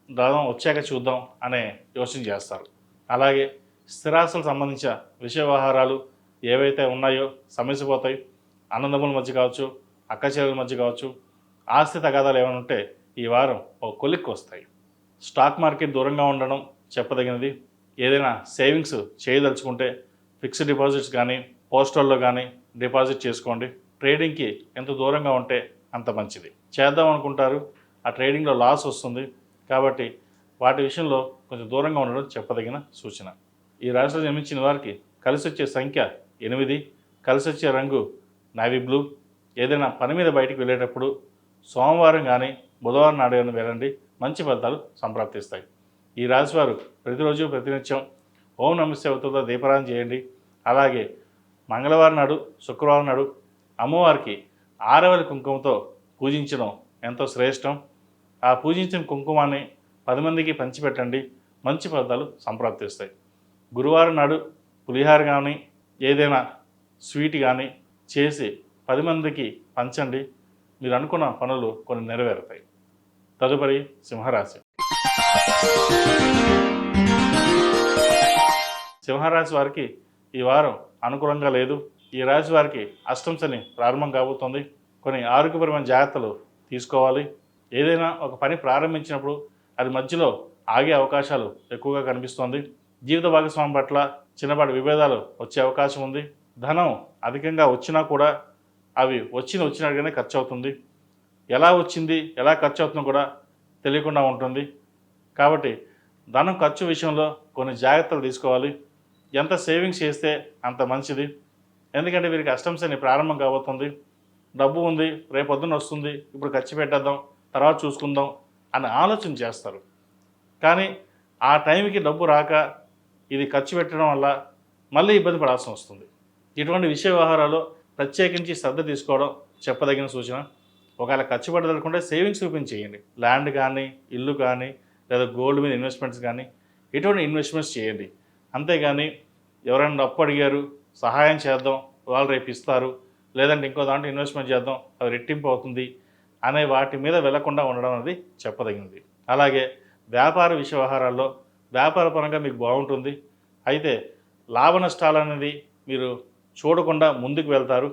దానం వచ్చాక చూద్దాం అనే యోచన చేస్తారు. అలాగే స్థిరాస్తులకు సంబంధించిన విషయ వ్యవహారాలు ఏవైతే ఉన్నాయో సమసిపోతాయి. అన్నదమ్ముల మధ్య కావచ్చు, అక్క చెల్లెల మధ్య కావచ్చు, ఆస్తి తగాదాలు ఏమైనా ఉంటే ఈ వారం ఒక కొలిక్కి వస్తాయి. స్టాక్ మార్కెట్ దూరంగా ఉండడం చెప్పదగినది. ఏదైనా సేవింగ్స్ చేయదలుచుకుంటే ఫిక్స్డ్ డిపాజిట్స్ కానీ, పోస్టల్లో కానీ డిపాజిట్ చేసుకోండి. ట్రేడింగ్కి ఎంత దూరంగా ఉంటే అంత మంచిది. చేద్దాం అనుకుంటారు, ఆ ట్రేడింగ్లో లాస్ వస్తుంది. కాబట్టి వాటి విషయంలో కొంచెం దూరంగా ఉండడం చెప్పదగిన సూచన. ఈ రాశిలో జన్మించిన వారికి కలిసి వచ్చే సంఖ్య 8, కలిసి వచ్చే రంగు నావీ బ్లూ. ఏదైనా పని మీద బయటికి వెళ్ళేటప్పుడు సోమవారం కానీ బుధవారం నాడు కానీ వెళ్ళండి. మంచి ఫలితాలు సంప్రాప్తిస్తాయి. ఈ రాశివారు ప్రతిరోజు ప్రతినిత్యం ఓం నమఃశివాయతో దీపారాధన చేయండి. అలాగే మంగళవారం నాడు, శుక్రవారం నాడు అమ్మవారికి ఆరవెల కుంకుమతో పూజించడం ఎంతో శ్రేష్టం. ఆ పూజించిన కుంకుమాన్ని 10 మందికి పంచిపెట్టండి. మంచి ఫలితాలు సంప్రాప్తిస్తాయి. గురువారం నాడు పులిహార కానీ ఏదైనా స్వీట్ కానీ చేసి 10 మందికి పంచండి. మీరు అనుకున్న పనులు కొన్ని నెరవేరుతాయి. తదుపరి సింహరాశి. సింహరాశి వారికి ఈ వారం అనుకూలంగా లేదు. ఈ రాశి వారికి అష్టమ శని ప్రారంభం కాబోతుంది. కొన్ని ఆరోగ్యపరమైన జాగ్రత్తలు తీసుకోవాలి. ఏదైనా ఒక పని ప్రారంభించినప్పుడు అది మధ్యలో ఆగే అవకాశాలు ఎక్కువగా కనిపిస్తోంది. జీవిత భాగస్వామి పట్ల చిన్నపాటి విభేదాలు వచ్చే అవకాశం ఉంది. ధనం అధికంగా వచ్చినా కూడా అవి వచ్చినట్టుగానే ఖర్చు అవుతుంది. ఎలా వచ్చింది, ఎలా ఖర్చు అవుతుందో కూడా తెలియకుండా ఉంటుంది. కాబట్టి ధనం ఖర్చు విషయంలో కొన్ని జాగ్రత్తలు తీసుకోవాలి. ఎంత సేవింగ్స్ చేస్తే అంత మంచిది. ఎందుకంటే వీరికి అష్టమ శని ప్రారంభం కాబోతుంది. డబ్బు ఉంది, రేపొద్దున వస్తుంది, ఇప్పుడు ఖర్చు పెట్టేద్దాం, తర్వాత చూసుకుందాం అని ఆలోచన చేస్తారు. కానీ ఆ టైంకి డబ్బు రాక ఇది ఖర్చు పెట్టడం వల్ల మళ్ళీ ఇబ్బంది పడాల్సి వస్తుంది. ఇటువంటి విషయ వ్యవహారాలు ప్రత్యేకించి శ్రద్ధ తీసుకోవడం చెప్పదగిన సూచన. ఒకవేళ ఖర్చు పెట్టదలుకుంటే సేవింగ్స్ చేయండి. ల్యాండ్ కానీ, ఇల్లు కానీ, లేదా గోల్డ్ మీద ఇన్వెస్ట్మెంట్స్ కానీ ఎటువంటి ఇన్వెస్ట్మెంట్స్ చేయండి. అంతేగాని ఎవరైనా అప్పు అడిగారు, సహాయం చేద్దాం, వాళ్ళు రేపు ఇస్తారు, లేదంటే ఇంకో దాంట్లో ఇన్వెస్ట్మెంట్ చేద్దాం, అది రెట్టింపు అవుతుంది అనే వాటి మీద వెళ్లకుండా ఉండడం అనేది చెప్పదగినది. అలాగే వ్యాపార విషయ వ్యవహారాల్లో వ్యాపార పరంగా మీకు బాగుంటుంది. అయితే లాభ నష్టాలు అనేది మీరు చూడకుండా ముందుకు వెళ్తారు.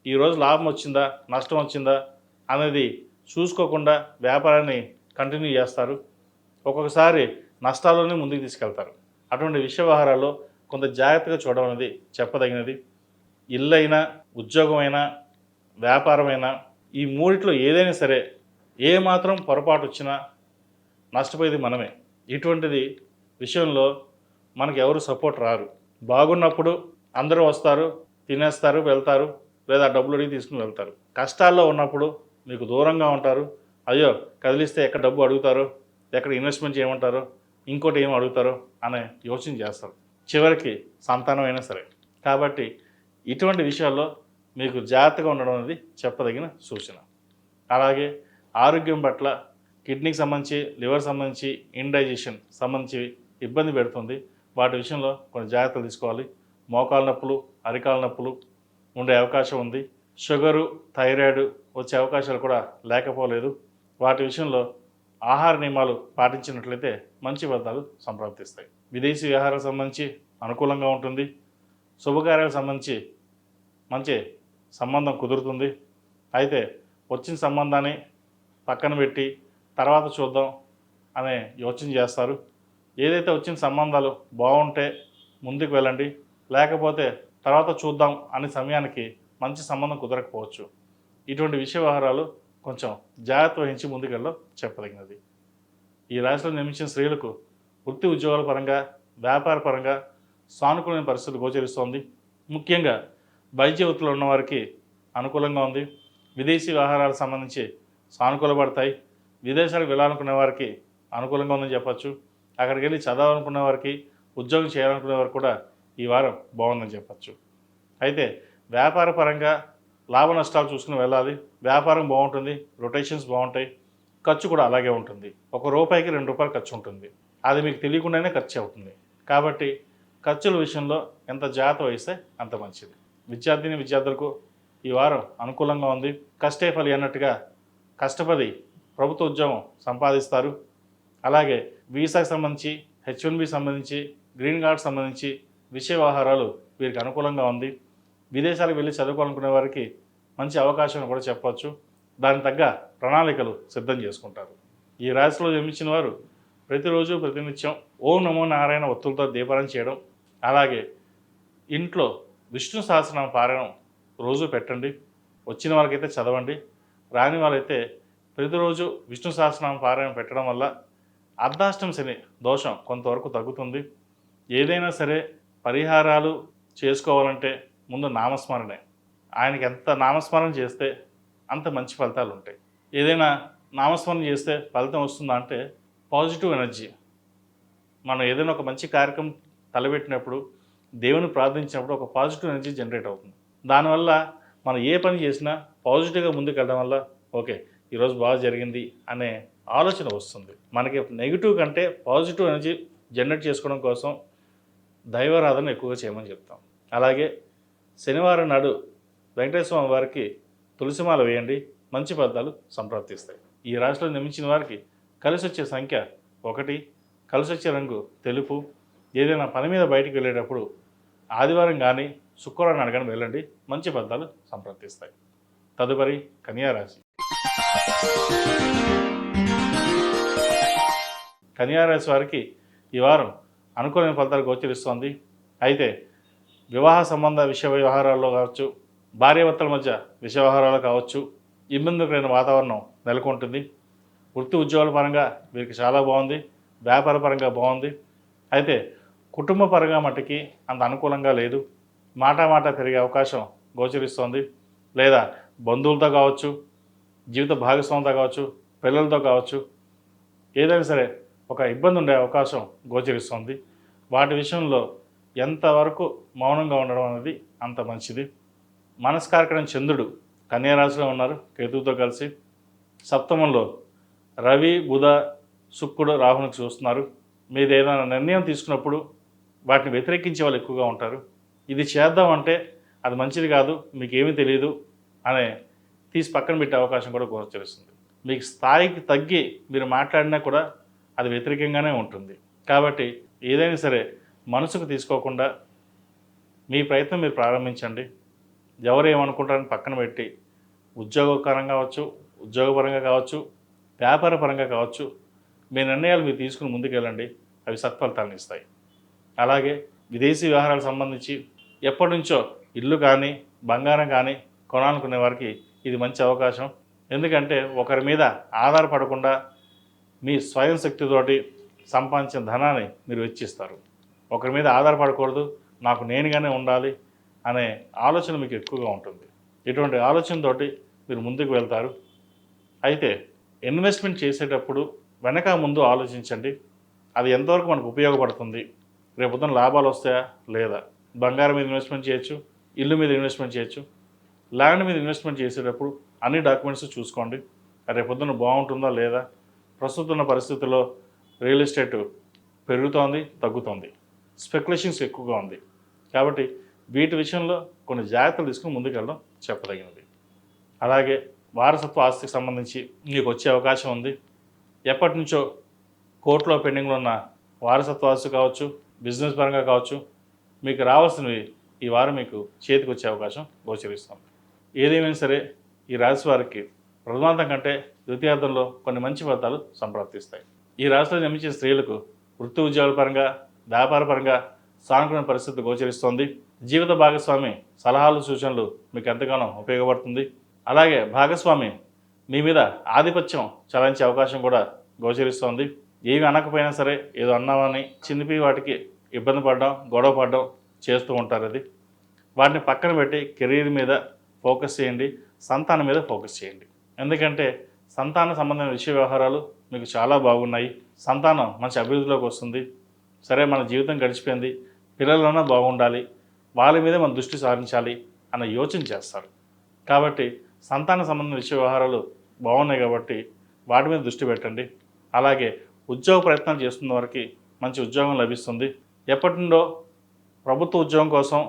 ఈరోజు లాభం వచ్చిందా, నష్టం వచ్చిందా అనేది చూసుకోకుండా వ్యాపారాన్ని కంటిన్యూ చేస్తారు. ఒక్కొక్కసారి నష్టాల్లోనే ముందుకు తీసుకెళ్తారు. అటువంటి విషయ వ్యవహారాల్లో కొంత జాగ్రత్తగా చూడడం అనేది చెప్పదగినది. ఇల్లైనా, ఉద్యోగమైనా, వ్యాపారమైనా ఈ మూడిట్లో ఏదైనా సరే ఏ మాత్రం పొరపాటు వచ్చినా నష్టపోయేది మనమే. ఇటువంటిది విషయంలో మనకు ఎవరు సపోర్ట్ రారు. బాగున్నప్పుడు అందరూ వస్తారు, తినేస్తారు, వెళ్తారు, లేదా డబ్బులు అడిగి తీసుకుని వెళ్తారు. కష్టాల్లో ఉన్నప్పుడు మీకు దూరంగా ఉంటారు. అయ్యో కదిలిస్తే ఎక్కడ డబ్బు అడుగుతారో, ఎక్కడ ఇన్వెస్ట్మెంట్ చేయమంటారో, ఇంకోటి ఏం అడుగుతారో అనే యోచన చేస్తారు. చివరికి సంతానం అయినా సరే. కాబట్టి ఇటువంటి విషయాల్లో మీకు జాగ్రత్తగా ఉండడం అనేది చెప్పదగిన సూచన. అలాగే ఆరోగ్యం పట్ల కిడ్నీకి సంబంధించి, లివర్ సంబంధించి, ఇండైజెషన్ సంబంధించి ఇబ్బంది పెడుతుంది. వాటి విషయంలో కొన్ని జాగ్రత్తలు తీసుకోవాలి. మోకాలు నొప్పులు, అరికాల నొప్పులు ఉండే అవకాశం ఉంది. షుగరు, థైరాయిడ్ వచ్చే అవకాశాలు కూడా లేకపోలేదు. వాటి విషయంలో ఆహార నియమాలు పాటించినట్లయితే మంచి ఫలితాలు సంప్రాప్తిస్తాయి. విదేశీ వ్యవహారాలకు సంబంధించి అనుకూలంగా ఉంటుంది. శుభకార్యాలకు సంబంధించి మంచి సంబంధం కుదురుతుంది. అయితే వచ్చిన సంబంధాన్ని పక్కన పెట్టి తర్వాత చూద్దాం అనే యోచన చేస్తారు. ఏదైతే వచ్చిన సంబంధాలు బాగుంటే ముందుకు వెళ్ళండి, లేకపోతే తర్వాత చూద్దాం అనే సమయానికి మంచి సంబంధం కుదరకపోవచ్చు. ఇటువంటి విషయ వ్యవహారాలు కొంచెం జాగ్రత్త వహించి ముందుకెళ్ళడం చెప్పదగినది. ఈ రాశిలో జన్మించిన స్త్రీలకు వృత్తి ఉద్యోగాల పరంగా, వ్యాపార పరంగా సానుకూలమైన పరిస్థితులు గోచరిస్తోంది. ముఖ్యంగా వైద్య వృత్తిలో ఉన్నవారికి అనుకూలంగా ఉంది. విదేశీ వ్యవహారాలకు సంబంధించి సానుకూలపడతాయి. విదేశాలకు వెళ్ళాలనుకునే వారికి అనుకూలంగా ఉందని చెప్పచ్చు. అక్కడికి వెళ్ళి చదవాలనుకునే వారికి, ఉద్యోగం చేయాలనుకునే వారికి కూడా ఈ వారం బాగుందని చెప్పచ్చు. అయితే వ్యాపార పరంగా లాభ నష్టాలు చూసుకుని వెళ్ళాలి. వ్యాపారం బాగుంటుంది, రొటేషన్స్ బాగుంటాయి, ఖర్చు కూడా అలాగే ఉంటుంది. ₹1కి ₹2 ఖర్చు ఉంటుంది. అది మీకు తెలియకుండానే ఖర్చు అవుతుంది. కాబట్టి ఖర్చుల విషయంలో ఎంత జాగ్రత్త వహిస్తే అంత మంచిది. విద్యార్థులకు ఈ వారం అనుకూలంగా ఉంది. కష్టే ఫలి అన్నట్టుగా కష్టపడి ప్రభుత్వ ఉద్యోగం సంపాదిస్తారు. అలాగే వీసాకు సంబంధించి, H1B సంబంధించి, గ్రీన్ కార్డ్ సంబంధించి విషయ వ్యవహారాలు వీరికి అనుకూలంగా ఉంది. విదేశాలకు వెళ్ళి చదువుకోవాలనుకునే వారికి మంచి అవకాశం కూడా చెప్పవచ్చు. దానికి తగ్గ ప్రణాళికలు సిద్ధం చేసుకుంటారు. ఈ రాశిలో జన్మించిన వారు ప్రతిరోజు ప్రతినిత్యం ఓం నమో నారాయణ ఒత్తులతో దీపారాధన చేయడం, అలాగే ఇంట్లో విష్ణు సహస్రనామ పారాయణం రోజు పెట్టండి. వచ్చిన వాళ్ళకైతే చదవండి, రాని వాళ్ళైతే ప్రతిరోజు విష్ణు సహస్రనామ పారాయణం పెట్టడం వల్ల అర్ధాష్టమ శని దోషం కొంతవరకు తగ్గుతుంది. ఏదైనా సరే పరిహారాలు చేసుకోవాలంటే ముందు నామస్మరణే. ఆయనకి ఎంత నామస్మరణ చేస్తే అంత మంచి ఫలితాలు ఉంటాయి. ఏదైనా నామస్మరణ చేస్తే ఫలితం వస్తుందా అంటే పాజిటివ్ ఎనర్జీ. మనం ఏదైనా ఒక మంచి కార్యక్రమం తలపెట్టినప్పుడు, దేవుని ప్రార్థించినప్పుడు ఒక పాజిటివ్ ఎనర్జీ జనరేట్ అవుతుంది. దానివల్ల మనం ఏ పని చేసినా పాజిటివ్గా ముందుకు వెళ్ళడం వల్ల ఓకే ఈరోజు బాగా జరిగింది అనే ఆలోచన వస్తుంది. మనకి నెగిటివ్ కంటే పాజిటివ్ ఎనర్జీ జనరేట్ చేసుకోవడం కోసం దైవారాధన ఎక్కువగా చేయమని చెప్తాం. అలాగే శనివారం నాడు వెంకటేశ్వర స్వామి వారికి తులసిమాల వేయండి, మంచి ఫలితాలు సంప్రాప్తిస్తాయి. ఈ రాశిలో జన్మించిన వారికి కలిసి వచ్చే సంఖ్య 1, కలిసి వచ్చే రంగు తెలుపు. ఏదైనా పని మీద బయటికి వెళ్ళేటప్పుడు ఆదివారం కానీ శుక్రవారం నాడు కానీ వెళ్ళండి, మంచి ఫలితాలు సంప్రాప్తిస్తాయి. తదుపరి కన్యా రాశి. కన్యా రాశి వారికి ఈ వారం అనుకూలమైన ఫలితాలు గోచరిస్తోంది. అయితే వివాహ సంబంధ విషయ వ్యవహారాల్లో కావచ్చు, భార్యాభర్తల మధ్య విషయ వ్యవహారాలు కావచ్చు, ఇబ్బందికరమైన వాతావరణం నెలకొంటుంది. వృత్తి ఉద్యోగాల పరంగా వీరికి చాలా బాగుంది, వ్యాపార పరంగా బాగుంది. అయితే కుటుంబ పరంగా మట్టుకి అంత అనుకూలంగా లేదు. మాట పెరిగే అవకాశం గోచరిస్తోంది. లేదా బంధువులతో కావచ్చు, జీవిత భాగస్వామితో కావచ్చు, పిల్లలతో కావచ్చు, ఏదైనా సరే ఒక ఇబ్బంది ఉండే అవకాశం గోచరిస్తుంది. వాటి విషయంలో ఎంతవరకు మౌనంగా ఉండడం అనేది అంత మంచిది. మనస్కారకరం చంద్రుడు కన్యా రాశిలో ఉన్నారు కేతువుతో కలిసి. సప్తమంలో రవి, బుధ, శుక్రుడు రాహునికి చూస్తున్నారు. మీరు ఏదైనా నిర్ణయం తీసుకున్నప్పుడు వాటిని వ్యతిరేకించే వాళ్ళు ఎక్కువగా ఉంటారు. ఇది చేద్దామంటే అది మంచిది కాదు, మీకు ఏమీ తెలియదు అనే తీసి పక్కన పెట్టే అవకాశం కూడా గోచరిస్తుంది. మీకు స్థాయికి తగ్గి మీరు మాట్లాడినా కూడా అది వ్యతిరేకంగానే ఉంటుంది. కాబట్టి ఏదైనా సరే మనసుకు తీసుకోకుండా మీ ప్రయత్నం మీరు ప్రారంభించండి. ఎవరు ఏమనుకుంటారని పక్కన పెట్టి ఉద్యోగపరంగా కావచ్చు, ఉద్యోగపరంగా కావచ్చు, వ్యాపార పరంగా కావచ్చు, మీ నిర్ణయాలు మీరు తీసుకుని ముందుకెళ్ళండి, అవి సత్ఫలితాలను ఇస్తాయి. అలాగే విదేశీ వ్యవహారాలకు సంబంధించి ఎప్పటి నుంచో ఇల్లు కానీ బంగారం కానీ కొనాలనుకునే వారికి ఇది మంచి అవకాశం. ఎందుకంటే ఒకరి మీద ఆధారపడకుండా మీ స్వయం శక్తితోటి సంపాదించిన ధనాన్ని మీరు వెచ్చిస్తారు. ఒకరి మీద ఆధారపడకూడదు, నాకు నేనుగానే ఉండాలి అనే ఆలోచన మీకు ఎక్కువగా ఉంటుంది. ఇటువంటి ఆలోచనతోటి మీరు ముందుకు వెళ్తారు. అయితే ఇన్వెస్ట్మెంట్ చేసేటప్పుడు వెనక ముందు ఆలోచించండి. అది ఎంతవరకు మనకు ఉపయోగపడుతుంది, రేపొద్దున లాభాలు వస్తాయా లేదా. బంగారం మీద ఇన్వెస్ట్మెంట్ చేయొచ్చు, ఇల్లు మీద ఇన్వెస్ట్మెంట్ చేయొచ్చు. ల్యాండ్ మీద ఇన్వెస్ట్మెంట్ చేసేటప్పుడు అన్ని డాక్యుమెంట్స్ చూసుకోండి. రేపొద్దున బాగుంటుందా లేదా. ప్రస్తుతం ఉన్న పరిస్థితుల్లో రియల్ ఎస్టేట్ పెరుగుతోంది, తగ్గుతోంది, స్పెక్యులేషన్స్ ఎక్కువగా ఉంది. కాబట్టి వీటి విషయంలో కొన్ని జాగ్రత్తలు తీసుకుని ముందుకెళ్ళడం చెప్పదగినది. అలాగే వారసత్వ ఆస్తికి సంబంధించి మీకు వచ్చే అవకాశం ఉంది. ఎప్పటి నుంచో కోర్టులో పెండింగ్లో ఉన్న వారసత్వ ఆస్తి కావచ్చు, బిజినెస్ పరంగా కావచ్చు, మీకు రావాల్సినవి ఈ వారం మీకు చేతికి వచ్చే అవకాశం గోచరిస్తుంది. ఏదేమైనా సరే ఈ రాశి వారికి ప్రథమార్థం కంటే ద్వితీయార్థంలో కొన్ని మంచి ఫలితాలు సంప్రాప్తిస్తాయి. ఈ రాశిలో జన్మించిన స్త్రీలకు వృత్తి ఉద్యోగాల పరంగా, వ్యాపార పరంగా సానుకూల పరిస్థితి గోచరిస్తోంది. జీవిత భాగస్వామి సలహాలు, సూచనలు మీకు ఎంతగానో ఉపయోగపడుతుంది. అలాగే భాగస్వామి మీ మీద ఆధిపత్యం చలాయించే అవకాశం కూడా గోచరిస్తోంది. ఏమి అనకపోయినా సరే ఏదో అన్నామని చిన్నపి వాటికి ఇబ్బంది పడడం, గొడవ పడడం చేస్తూ ఉంటారు. అది వాటిని పక్కన పెట్టి కెరీర్ మీద ఫోకస్ చేయండి, సంతానం మీద ఫోకస్ చేయండి. ఎందుకంటే సంతాన సంబంధమైన విషయ వ్యవహారాలు మీకు చాలా బాగున్నాయి. సంతానం మంచి అభివృద్ధిలోకి వస్తుంది. సరే, మన జీవితం గడిచిపోయింది, పిల్లలన్నా బాగుండాలి, వాళ్ళ మీదే మనం దృష్టి సారించాలి అన్న యోచన చేస్తారు. కాబట్టి సంతాన సంబంధమైన విషయ వ్యవహారాలు బాగున్నాయి కాబట్టి వాటి మీద దృష్టి పెట్టండి. అలాగే ఉద్యోగ ప్రయత్నాలు చేస్తున్న వారికి మంచి ఉద్యోగం లభిస్తుంది. ఎప్పటి నుండో ప్రభుత్వ ఉద్యోగం కోసం,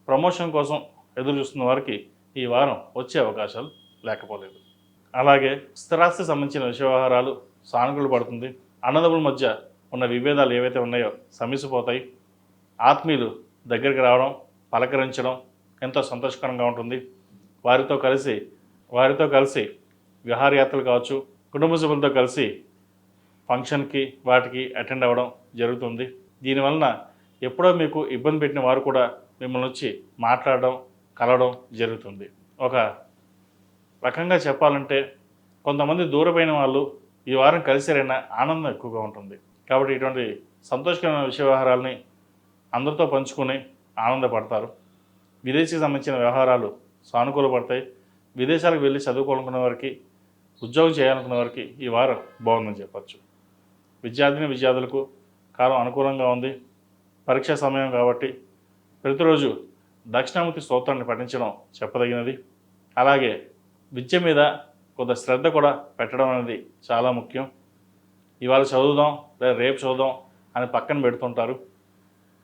ప్రమోషన్ కోసం ఎదురు చూస్తున్న వారికి ఈ వారం వచ్చే అవకాశాలు లేకపోలేదు. అలాగే స్థిరాస్తి సంబంధించిన విషయ వ్యవహారాలు సానుకూల పడుతుంది. అన్నదమ్ముల మధ్య ఉన్న విభేదాలు ఏవైతే ఉన్నాయో సమసిపోతాయి. ఆత్మీయులు దగ్గరికి రావడం, పలకరించడం ఎంతో సంతోషకరంగా ఉంటుంది. వారితో కలిసి విహారయాత్రలు కావచ్చు, కుటుంబ సభ్యులతో కలిసి ఫంక్షన్కి వాటికి అటెండ్ అవ్వడం జరుగుతుంది. దీనివలన ఎప్పుడో మీకు ఇబ్బంది పెట్టిన వారు కూడా మిమ్మల్ని వచ్చి మాట్లాడడం, కలవడం జరుగుతుంది. ఒక రకంగా చెప్పాలంటే కొంతమంది దూరమైన వాళ్ళు ఈ వారం కలిసారైనా ఆనందం ఎక్కువగా ఉంటుంది. కాబట్టి ఇటువంటి సంతోషకరమైన విషయ వ్యవహారాలని అందరితో పంచుకొని ఆనందపడతారు. విదేశీకి సంబంధించిన వ్యవహారాలు సానుకూల పడతాయి. విదేశాలకు వెళ్ళి చదువుకోవాలనుకున్న వారికి, ఉద్యోగం చేయాలనుకున్న వారికి ఈ వారం బాగుందని చెప్పచ్చు. విద్యార్థులకు కాలం అనుకూలంగా ఉంది. పరీక్షా సమయం కాబట్టి ప్రతిరోజు దక్షిణామూర్తి స్తోత్రాన్ని పఠించడం చెప్పదగినది. అలాగే విద్య మీద కొంత శ్రద్ధ కూడా పెట్టడం అనేది చాలా ముఖ్యం. ఇవాళ చదువుదాం లేదా రేపు చదువుదాం అని పక్కన పెడుతుంటారు.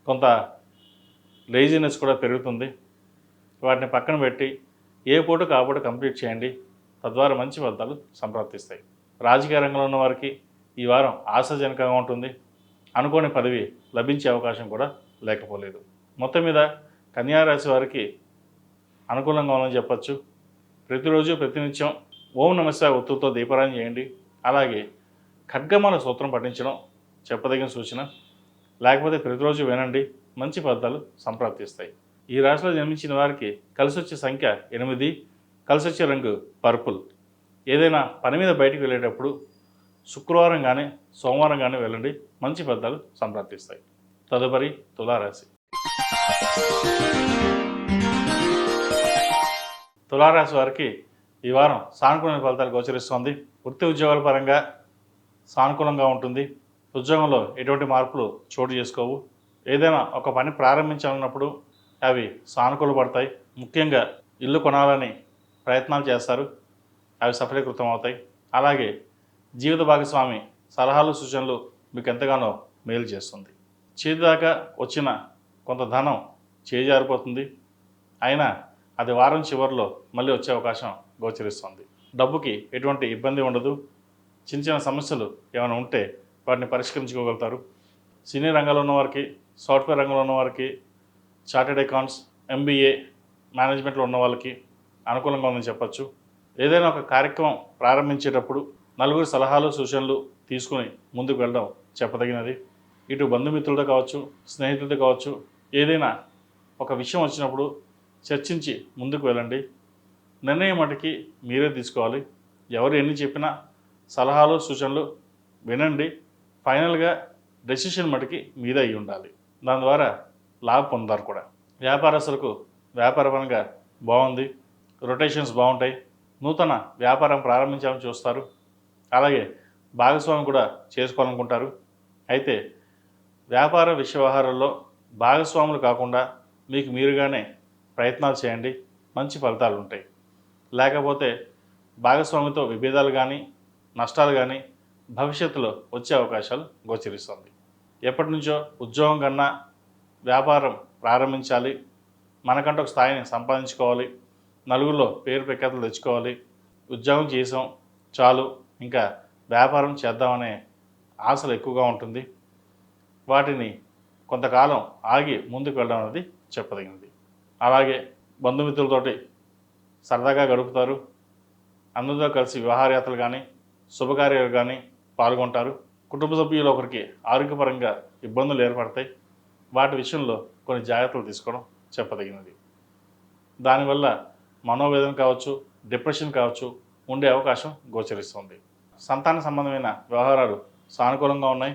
కొంత లేజినెస్ కూడా పెరుగుతుంది. వాటిని పక్కన పెట్టి ఏ పూటకు ఆ పూట కంప్లీట్ చేయండి. తద్వారా మంచి ఫలితాలు సంప్రాప్తిస్తాయి. రాజకీయ రంగంలో ఉన్న వారికి ఈ వారం ఆశాజనకంగా ఉంటుంది. అనుకోని పదవి లభించే అవకాశం కూడా లేకపోలేదు. మొత్తం మీద కన్యారాశి వారికి అనుకూలంగా ఉందని చెప్పచ్చు. ప్రతిరోజు ప్రతినిత్యం ఓం నమఃశివాయ ఒత్తుతో దీపారాధన చేయండి. అలాగే ఖడ్గమాల సూత్రం పఠించడం చెప్పదగిన సూచన. లేకపోతే ప్రతిరోజు వినండి, మంచి ఫలితాలు సంప్రాప్తిస్తాయి. ఈ రాశిలో జన్మించిన వారికి కలిసి వచ్చే సంఖ్య 8, కలిసి వచ్చే రంగు పర్పుల్. ఏదైనా పని మీద బయటికి వెళ్ళేటప్పుడు శుక్రవారం కానీ సోమవారం కానీ వెళ్ళండి, మంచి ఫలితాలు సంప్రాప్తిస్తాయి. తదుపరి తులారాశి. తులారాశి వారికి ఈ వారం సానుకూలమైన ఫలితాలు గోచరిస్తోంది. వృత్తి ఉద్యోగాల పరంగా సానుకూలంగా ఉంటుంది. ఉద్యోగంలో ఎటువంటి మార్పులు చోటు చేసుకోవు. ఏదైనా ఒక పని ప్రారంభించాలన్నప్పుడు అవి సానుకూల పడతాయి. ముఖ్యంగా ఇల్లు కొనాలని ప్రయత్నాలు చేస్తారు, అవి సఫలీకృతం అవుతాయి. అలాగే జీవిత భాగస్వామి సలహాలు, సూచనలు మీకు ఎంతగానో మేలు చేస్తుంది. చేతి దాకా వచ్చిన కొంత ధనం చేజారిపోతుంది. అయినా అది వారం చివరిలో మళ్ళీ వచ్చే అవకాశం గోచరిస్తుంది. డబ్బుకి ఎటువంటి ఇబ్బంది ఉండదు. చిన్న చిన్న సమస్యలు ఏమైనా ఉంటే వాటిని పరిష్కరించుకోగలుగుతారు. సినీ రంగంలో ఉన్నవారికి, సాఫ్ట్వేర్ రంగంలో ఉన్నవారికి, చార్టెడ్ అకౌంట్స్, MBA, మేనేజ్మెంట్లో ఉన్న వాళ్ళకి అనుకూలంగా ఉందని చెప్పచ్చు. ఏదైనా ఒక కార్యక్రమం ప్రారంభించేటప్పుడు నలుగురు సలహాలు, సూచనలు తీసుకుని ముందుకు వెళ్ళడం చెప్పదగినది. ఇటు బంధుమిత్రులతో కావచ్చు, స్నేహితులతో కావచ్చు, ఏదైనా ఒక విషయం వచ్చినప్పుడు చర్చించి ముందుకు వెళ్ళండి. నిర్ణయం మటుకి మీరే తీసుకోవాలి. ఎవరు ఎన్ని చెప్పినా సలహాలు, సూచనలు వినండి. ఫైనల్గా డెసిషన్ మటుకి మీదే అయి ఉండాలి. దాని ద్వారా లాభం పొందారు కూడా. వ్యాపారస్తులకు వ్యాపారపరంగా బాగుంది. రొటేషన్స్ బాగుంటాయి. నూతన వ్యాపారం ప్రారంభించాలని చూస్తారు. అలాగే భాగస్వామి కూడా చేసుకోవాలనుకుంటారు. అయితే వ్యాపార వ్యవహారాల్లో భాగస్వాములు కాకుండా మీకు మీరుగానే ప్రయత్నాలు చేయండి, మంచి ఫలితాలు ఉంటాయి. లేకపోతే భాగస్వామితో విభేదాలు కానీ నష్టాలు కానీ భవిష్యత్తులో వచ్చే అవకాశాలు గోచరిస్తుంది. ఎప్పటి నుంచో ఉద్యోగం కన్నా వ్యాపారం ప్రారంభించాలి, మనకంటూ ఒక స్థాయిని సంపాదించుకోవాలి, నలుగురిలో పేరు ప్రఖ్యాతులు తెచ్చుకోవాలి, ఉద్యోగం చేసాం చాలు ఇంకా వ్యాపారం చేద్దామనే ఆశలు ఎక్కువగా ఉంటుంది. వాటిని కొంతకాలం ఆగి ముందుకు వెళ్ళడం అనేది చెప్పదగినది. అలాగే బంధుమిత్రులతోటి సరదాగా గడుపుతారు, అందరితో కలిసి విహారయాత్రలు కానీ శుభకార్యాలు కానీ పాల్గొంటారు. కుటుంబ సభ్యులు ఒకరికి ఆరోగ్యపరంగా ఇబ్బందులు ఏర్పడతాయి, వాటి విషయంలో కొన్ని జాగ్రత్తలు తీసుకోవడం చెప్పదగినది. దానివల్ల మనోవేదన కావచ్చు, డిప్రెషన్ కావచ్చు ఉండే అవకాశం గోచరిస్తుంది. సంతాన సంబంధమైన వ్యవహారాలు సానుకూలంగా ఉన్నాయి.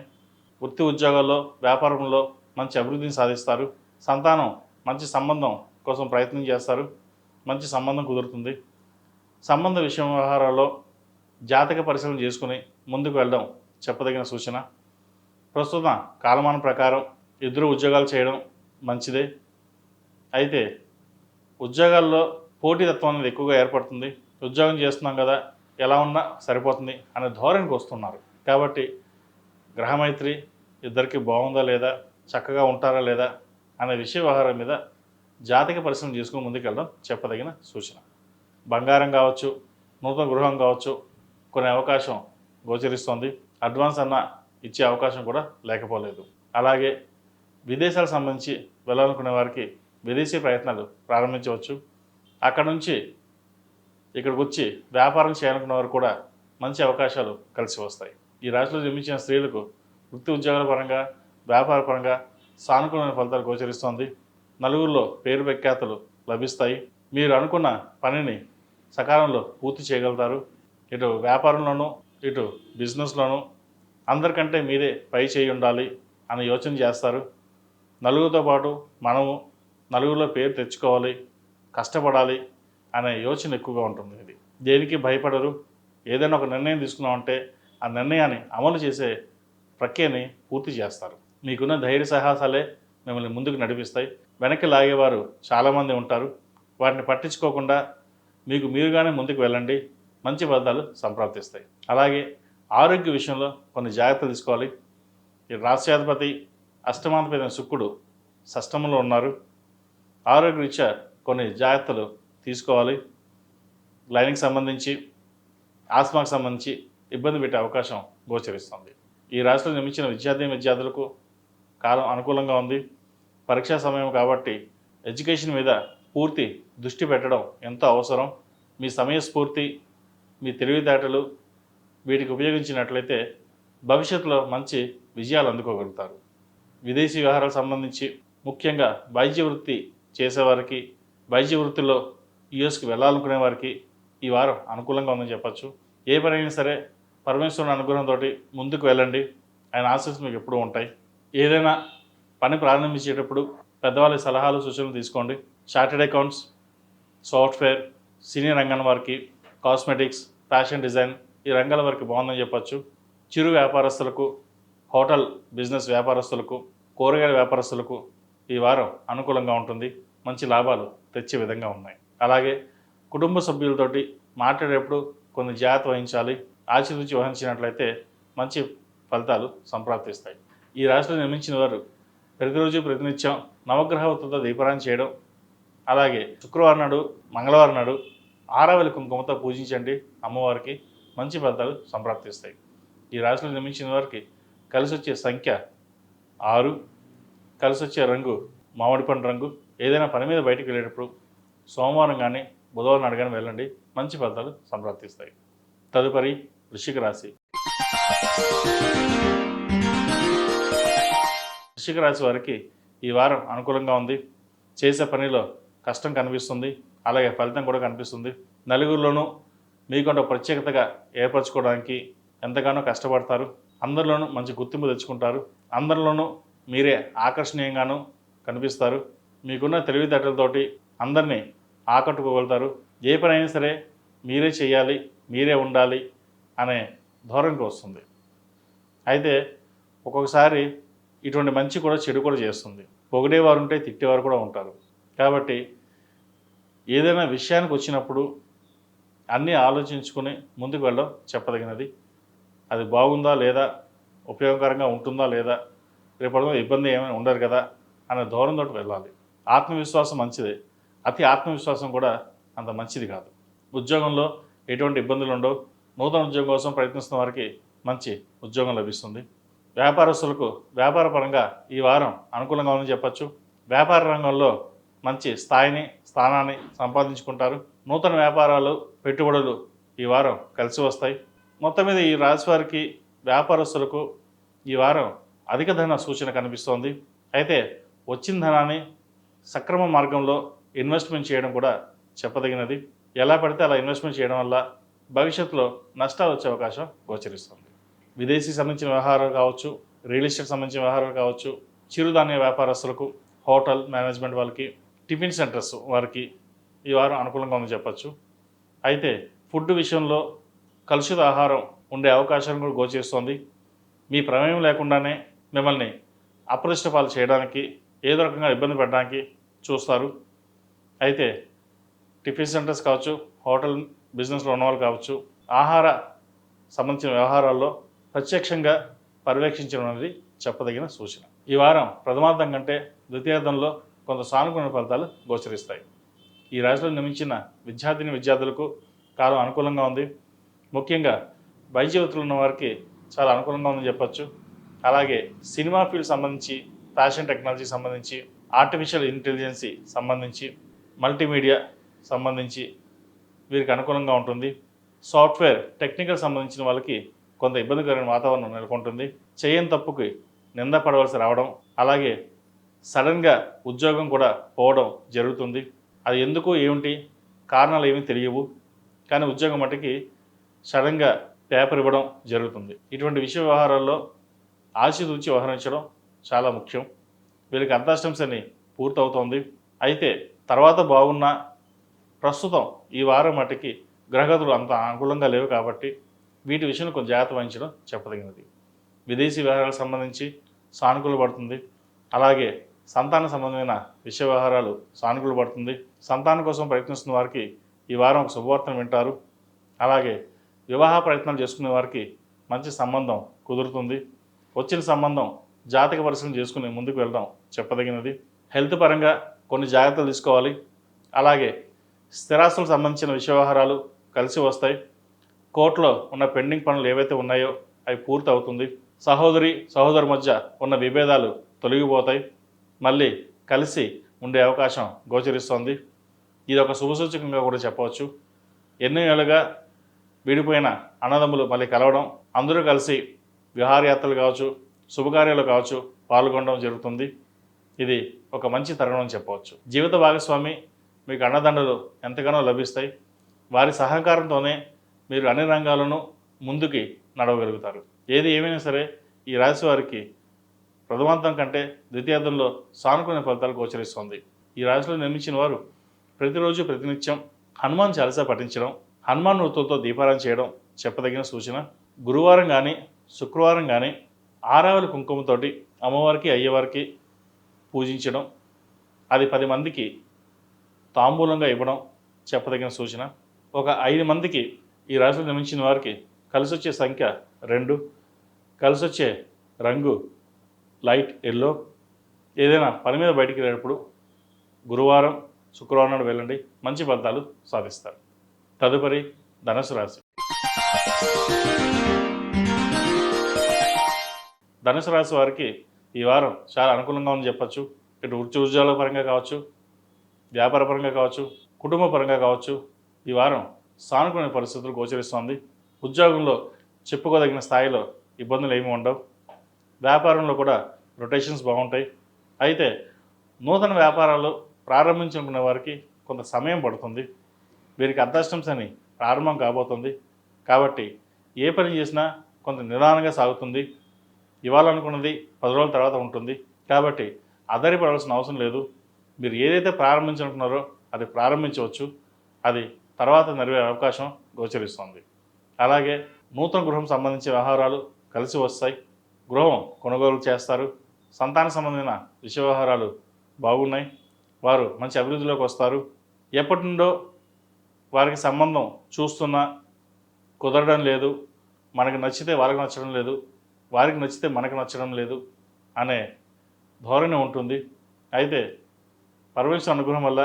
వృత్తి ఉద్యోగాల్లో వ్యాపారంలో మంచి అభివృద్ధిని సాధిస్తారు. సంతానం మంచి సంబంధం కోసం ప్రయత్నం చేస్తారు, మంచి సంబంధం కుదురుతుంది. సంబంధ విషయం వ్యవహారాల్లో జాతక పరిశీలన చేసుకుని ముందుకు వెళ్ళడం చెప్పదగిన సూచన. ప్రస్తుతం కాలమానం ప్రకారం ఇద్దరు ఉద్యోగాలు చేయడం మంచిదే. అయితే ఉద్యోగాల్లో పోటీతత్వం అనేది ఎక్కువగా ఏర్పడుతుంది. ఉద్యోగం చేస్తున్నాం కదా, ఎలా ఉన్నా సరిపోతుంది అనే ధోరణికి వస్తున్నారు. కాబట్టి గ్రహమైత్రి ఇద్దరికి బాగుందా లేదా, చక్కగా ఉంటారా లేదా అనే విషయ వ్యవహారం మీద జాతక పరిశీలన చేసుకుని ముందుకెళ్ళడం చెప్పదగిన సూచన. బంగారం కావచ్చు, నూతన గృహం కావచ్చు కొనే అవకాశం గోచరిస్తోంది. అడ్వాన్స్ అన్న ఇచ్చే అవకాశం కూడా లేకపోలేదు. అలాగే విదేశాలకు సంబంధించి వెళ్ళాలనుకునే వారికి విదేశీ ప్రయత్నాలు ప్రారంభించవచ్చు. అక్కడ నుంచి ఇక్కడికి వచ్చి వ్యాపారం చేయాలనుకున్న వారు కూడా మంచి అవకాశాలు కలిసి వస్తాయి. ఈ రాశిలో జన్మించిన స్త్రీలకు వృత్తి ఉద్యోగాల పరంగా వ్యాపార పరంగా సానుకూలమైన ఫలితాలు గోచరిస్తోంది. నలుగురిలో పేరు ప్రఖ్యాతులు లభిస్తాయి. మీరు అనుకున్న పనిని సకాలంలో పూర్తి చేయగలుగుతారు. ఇటు వ్యాపారంలోనూ ఇటు బిజినెస్లోనూ అందరికంటే మీరే పై చేయి ఉండాలి అని యోచన చేస్తారు. నలుగురితో పాటు మనము నలుగురిలో పేరు తెచ్చుకోవాలి, కష్టపడాలి అనే యోచన ఎక్కువగా ఉంటుంది. ఇది దేనికి భయపడరు. ఏదైనా ఒక నిర్ణయం తీసుకున్నామంటే ఆ నిర్ణయాన్ని అమలు చేసే ప్రక్రియని పూర్తి చేస్తారు. మీకున్న ధైర్య సాహసాలే మిమ్మల్ని ముందుకు నడిపిస్తాయి. వెనక్కి లాగేవారు చాలామంది ఉంటారు. వాటిని పట్టించుకోకుండా మీకు మీరుగానే ముందుకు వెళ్ళండి, మంచి ఫలితాలు సంప్రాప్తిస్తాయి. అలాగే ఆరోగ్య విషయంలో కొన్ని జాగ్రత్తలు తీసుకోవాలి. ఈ రాష్ట్రాధిపతి అష్టమాధిపతి శుక్రుడు షష్టమంలో ఉన్నారు. ఆరోగ్యరీత్యా కొన్ని జాగ్రత్తలు తీసుకోవాలి. లైన్కి సంబంధించి ఆస్మాకు సంబంధించి ఇబ్బంది పెట్టే అవకాశం గోచరిస్తుంది. ఈ రాశిలో జన్మించిన విద్యార్థులకు కాలం అనుకూలంగా ఉంది. పరీక్షా సమయం కాబట్టి ఎడ్యుకేషన్ మీద పూర్తి దృష్టి పెట్టడం ఎంతో అవసరం. మీ సమయస్ఫూర్తి, మీ తెలివితేటలు వీటికి ఉపయోగించినట్లయితే భవిష్యత్తులో మంచి విజయాలు అందుకోగలుగుతారు. విదేశీ వ్యవహారాలకు సంబంధించి ముఖ్యంగా వైద్య వృత్తి చేసేవారికి, వైద్య వృత్తిలో యుఎస్కి వెళ్ళాలనుకునే వారికి ఈ వారం అనుకూలంగా ఉందని చెప్పచ్చు. ఏ పనైనా సరే పరమేశ్వరుని అనుగ్రహంతో ముందుకు వెళ్ళండి, ఆయన ఆశీస్సులు మీకు ఎప్పుడూ ఉంటాయి. ఏదైనా పని ప్రారంభించేటప్పుడు పెద్దవాళ్ళ సలహాలు సూచనలు తీసుకోండి. చార్టెడ్ అకౌంట్స్, సాఫ్ట్వేర్, సీనియర్ రంగం వారికి, కాస్మెటిక్స్, ఫ్యాషన్ డిజైన్ ఈ రంగాల వారికి బాగుందని చెప్పచ్చు. చిరు వ్యాపారస్తులకు, హోటల్ బిజినెస్ వ్యాపారస్తులకు, కూరగాయల వ్యాపారస్తులకు ఈ వారం అనుకూలంగా ఉంటుంది. మంచి లాభాలు తెచ్చే విధంగా ఉన్నాయి. అలాగే కుటుంబ సభ్యులతోటి మాట్లాడేటప్పుడు కొన్ని జాగ్రత్త వహించాలి. ఆచితూచి వహించినట్లయితే మంచి ఫలితాలు సంప్రాప్తిస్తాయి. ఈ రాశిలో నిర్మించిన వారు ప్రతిరోజు ప్రతినిత్యం నవగ్రహ వృత్తులతో దీపారాయణ చేయడం, అలాగే శుక్రవారం నాడు, మంగళవారం నాడు ఆరవెల కుంకుమతో పూజించండి. అమ్మవారికి మంచి ఫలితాలు సంప్రాప్తిస్తాయి. ఈ రాశిలో నిర్మించిన వారికి కలిసి వచ్చే సంఖ్య 6, కలిసి వచ్చే రంగు మామిడి పండు రంగు. ఏదైనా పని మీద బయటకు వెళ్ళేటప్పుడు సోమవారం కానీ బుధవారం నాడు కానీ వెళ్ళండి, మంచి ఫలితాలు సంప్రాప్తిస్తాయి. తదుపరి వృశ్చిక రాశి. వృశ్చిక రాశి వారికి ఈ వారం అనుకూలంగా ఉంది. చేసే పనిలో కష్టం కనిపిస్తుంది, అలాగే ఫలితం కూడా కనిపిస్తుంది. నలుగురిలోనూ మీకంటూ ప్రత్యేకతగా ఏర్పరచుకోవడానికి ఎంతగానో కష్టపడతారు. అందరిలోనూ మంచి గుర్తింపు తెచ్చుకుంటారు. అందరిలోనూ మీరే ఆకర్షణీయంగానూ కనిపిస్తారు. మీకున్న తెలివితేటలతోటి అందరినీ ఆకట్టుకోగలుగుతారు. ఏ పనైనా సరే మీరే చేయాలి, మీరే ఉండాలి అనే ధోరణికి వస్తుంది. అయితే ఒక్కొక్కసారి ఇటువంటి మంచి కూడా చెడు కూడా చేస్తుంది. పొగిడేవారు ఉంటే తిట్టేవారు కూడా ఉంటారు. కాబట్టి ఏదైనా విషయానికి వచ్చినప్పుడు అన్నీ ఆలోచించుకొని ముందుకు వెళ్ళడం చెప్పదగినది. అది బాగుందా లేదా, ఉపయోగకరంగా ఉంటుందా లేదా, రేపటి ఇబ్బంది ఏమైనా ఉండదు కదా అనే ధోరణితో వెళ్ళాలి. ఆత్మవిశ్వాసం మంచిదే, అతి ఆత్మవిశ్వాసం కూడా అంత మంచిది కాదు. ఉద్యోగంలో ఎటువంటి ఇబ్బందులు ఉండవు. నూతన ఉద్యోగం కోసం ప్రయత్నిస్తున్న వారికి మంచి ఉద్యోగం లభిస్తుంది. వ్యాపారస్తులకు వ్యాపార పరంగా ఈ వారం అనుకూలంగా ఉందని చెప్పచ్చు. వ్యాపార రంగంలో మంచి స్థానాన్ని సంపాదించుకుంటారు. నూతన వ్యాపారాలు, పెట్టుబడులు ఈ వారం కలిసి వస్తాయి. మొత్తం మీద ఈ రాశి వారికి, వ్యాపారస్తులకు ఈ వారం అధిక ధన సూచన కనిపిస్తోంది. అయితే వచ్చిన ధనాన్ని సక్రమ మార్గంలో ఇన్వెస్ట్మెంట్ చేయడం కూడా చెప్పదగినది. ఎలా పడితే అలా ఇన్వెస్ట్మెంట్ చేయడం వల్ల భవిష్యత్తులో నష్టాలు వచ్చే అవకాశం గోచరిస్తుంది. విదేశీ సంబంధించిన వ్యవహారాలు కావచ్చు, రియల్ ఎస్టేట్ సంబంధించిన వ్యవహారాలు కావచ్చు, చిరుధాన్య వ్యాపారస్తులకు, హోటల్ మేనేజ్మెంట్ వాళ్ళకి, టిఫిన్ సెంటర్స్ వారికి ఈ వారం అనుకూలంగా ఉందని చెప్పచ్చు. అయితే ఫుడ్ విషయంలో కలుషిత ఆహారం ఉండే అవకాశం కూడా గోచరిస్తోంది. మీ ప్రమేయం లేకుండానే మిమ్మల్ని అప్రదిష్టపాలు చేయడానికి, ఏదో రకంగా ఇబ్బంది పెట్టడానికి చూస్తారు. అయితే టిఫిన్ సెంటర్స్ కావచ్చు, హోటల్ బిజినెస్లో ఉన్నవాళ్ళు కావచ్చు, ఆహార సంబంధించిన వ్యవహారాల్లో ప్రత్యక్షంగా పర్యవేక్షించడం అనేది చెప్పదగిన సూచన. ఈ వారం ప్రథమార్థం కంటే ద్వితీయార్థంలో కొంత సానుకూల ఫలితాలు గోచరిస్తాయి. ఈ రాశిలో నిర్మించిన విద్యార్థులకు కాలం అనుకూలంగా ఉంది. ముఖ్యంగా వైద్య వృత్తిలో ఉన్న వారికి చాలా అనుకూలంగా ఉందని చెప్పచ్చు. అలాగే సినిమా ఫీల్డ్ సంబంధించి, ఫ్యాషన్ టెక్నాలజీ సంబంధించి, ఆర్టిఫిషియల్ ఇంటెలిజెన్సీ సంబంధించి, మల్టీమీడియా సంబంధించి వీరికి అనుకూలంగా ఉంటుంది. సాఫ్ట్వేర్ టెక్నికల్ సంబంధించిన వాళ్ళకి కొంత ఇబ్బందికరమైన వాతావరణం నెలకొంటుంది. చేయని తప్పుకి నింద పడవలసి రావడం, అలాగే సడన్గా ఉద్యోగం కూడా పోవడం జరుగుతుంది. అది ఎందుకు ఏమిటి కారణాలు ఏమీ తెలియవు, కానీ ఉద్యోగం మట్టుకి సడన్గా పేపర్ ఇవ్వడం జరుగుతుంది. ఇటువంటి విషయ వ్యవహారాల్లో ఆచితూచి వ్యవహరించడం చాలా ముఖ్యం. వీళ్ళకి అర్ధాష్టమ శని పూర్తవుతోంది. అయితే తర్వాత బాగున్నా ప్రస్తుతం ఈ వారం మట్టుకి గ్రహగతులు అంత అనుకూలంగా లేవు కాబట్టి వీటి విషయంలో కొంచెం జాగ్రత్త వహించడం చెప్పదగినది. విదేశీ వ్యవహారాలకు సంబంధించి సానుకూల పడుతుంది. అలాగే సంతాన సంబంధమైన విషయ వ్యవహారాలు సానుకూల పడుతుంది. సంతానం కోసం ప్రయత్నిస్తున్న వారికి ఈ వారం ఒక శుభవార్తను వింటారు. అలాగే వివాహ ప్రయత్నాలు చేసుకునే వారికి మంచి సంబంధం కుదురుతుంది. వచ్చిన సంబంధం జాతక పరిశీలన చేసుకుని ముందుకు వెళ్ళడం చెప్పదగినది. హెల్త్ పరంగా కొన్ని జాగ్రత్తలు తీసుకోవాలి. అలాగే స్థిరాస్తులకు సంబంధించిన విషయ వ్యవహారాలు కలిసి వస్తాయి. కోర్టులో ఉన్న పెండింగ్ పనులు ఏవైతే ఉన్నాయో అవి పూర్తి అవుతుంది. సహోదరు మధ్య ఉన్న విభేదాలు తొలగిపోతాయి. మళ్ళీ కలిసి ఉండే అవకాశం గోచరిస్తోంది. ఇది ఒక శుభసూచకంగా కూడా చెప్పవచ్చు. ఎన్నో ఏళ్ళుగా విడిపోయిన అన్నదమ్ములు మళ్ళీ కలవడం, అందరూ కలిసి విహారయాత్రలు కావచ్చు, శుభకార్యాలు కావచ్చు పాల్గొనడం జరుగుతుంది. ఇది ఒక మంచి తరుణం అని చెప్పవచ్చు. జీవిత భాగస్వామి మీకు అండదండలు ఎంతగానో లభిస్తాయి. వారి సహకారంతోనే మీరు అన్ని రంగాలను ముందుకి నడవగలుగుతారు. ఏది ఏమైనా సరే ఈ రాశి వారికి ప్రథమార్థం కంటే ద్వితీయార్థంలో సానుకూల ఫలితాలు గోచరిస్తుంది. ఈ రాశిలో నిర్మించిన వారు ప్రతిరోజు ప్రతినిత్యం హనుమాన్ చాలీసా పఠించడం, హనుమాన్ వృత్తులతో దీపారాధన చేయడం చెప్పదగిన సూచన. గురువారం కానీ శుక్రవారం కానీ ఆరావళి కుంకుమతోటి అమ్మవారికి అయ్యవారికి పూజించడం, అది 10 మందికి తాంబూలంగా ఇవ్వడం చెప్పదగిన సూచన. ఒక 5 మందికి ఈ రాశిలో నిర్మించిన వారికి కలిసి వచ్చే సంఖ్య 2, కలిసి వచ్చే రంగు లైట్ ఎల్లో. ఏదైనా పని మీద బయటికి వెళ్ళేటప్పుడు గురువారం శుక్రవారం నాడు వెళ్ళండి, మంచి ఫలితాలు సాధిస్తారు. తదుపరి ధనుసు రాశి. ధనుసు రాశి వారికి ఈ వారం చాలా అనుకూలంగా ఉందని చెప్పచ్చు. ఇటు వృత్తి ఉద్యోగాల పరంగా కావచ్చు, వ్యాపార పరంగా కావచ్చు, కుటుంబ పరంగా కావచ్చు ఈ వారం సానుకూల పరిస్థితులు గోచరిస్తోంది. ఉద్యోగంలో చెప్పుకోదగిన స్థాయిలో ఇబ్బందులు ఏమీ ఉండవు. వ్యాపారంలో కూడా రొటేషన్స్ బాగుంటాయి. అయితే నూతన వ్యాపారాలు ప్రారంభించుకునే వారికి కొంత సమయం పడుతుంది. వీరికి అర్ధాష్టమ శని ప్రారంభం కాబోతుంది. కాబట్టి ఏ పని చేసినా కొంత నిదానంగా సాగుతుంది. ఇవ్వాలనుకున్నది 10 రోజుల తర్వాత ఉంటుంది. కాబట్టి ఆధారపడాల్సిన అవసరం లేదు. మీరు ఏదైతే ప్రారంభించాలనుకున్నారో అది ప్రారంభించవచ్చు. అది తర్వాత నెరవేరే అవకాశం గోచరిస్తుంది. అలాగే నూతన గృహం సంబంధించిన వ్యవహారాలు కలిసి వస్తాయి. గృహం కొనుగోలు చేస్తారు. సంతాన సంబంధమైన విషయ వ్యవహారాలు బాగున్నాయి. వారు మంచి అభివృద్ధిలోకి వస్తారు. ఎప్పటి నుండో వారికి సంబంధం చూస్తున్నా కుదరడం లేదు, మనకు నచ్చితే వాళ్ళకి నచ్చడం లేదు, వారికి నచ్చితే మనకు నచ్చడం లేదు అనే ధోరణి ఉంటుంది. అయితే పరమేశ్వర అనుగ్రహం వల్ల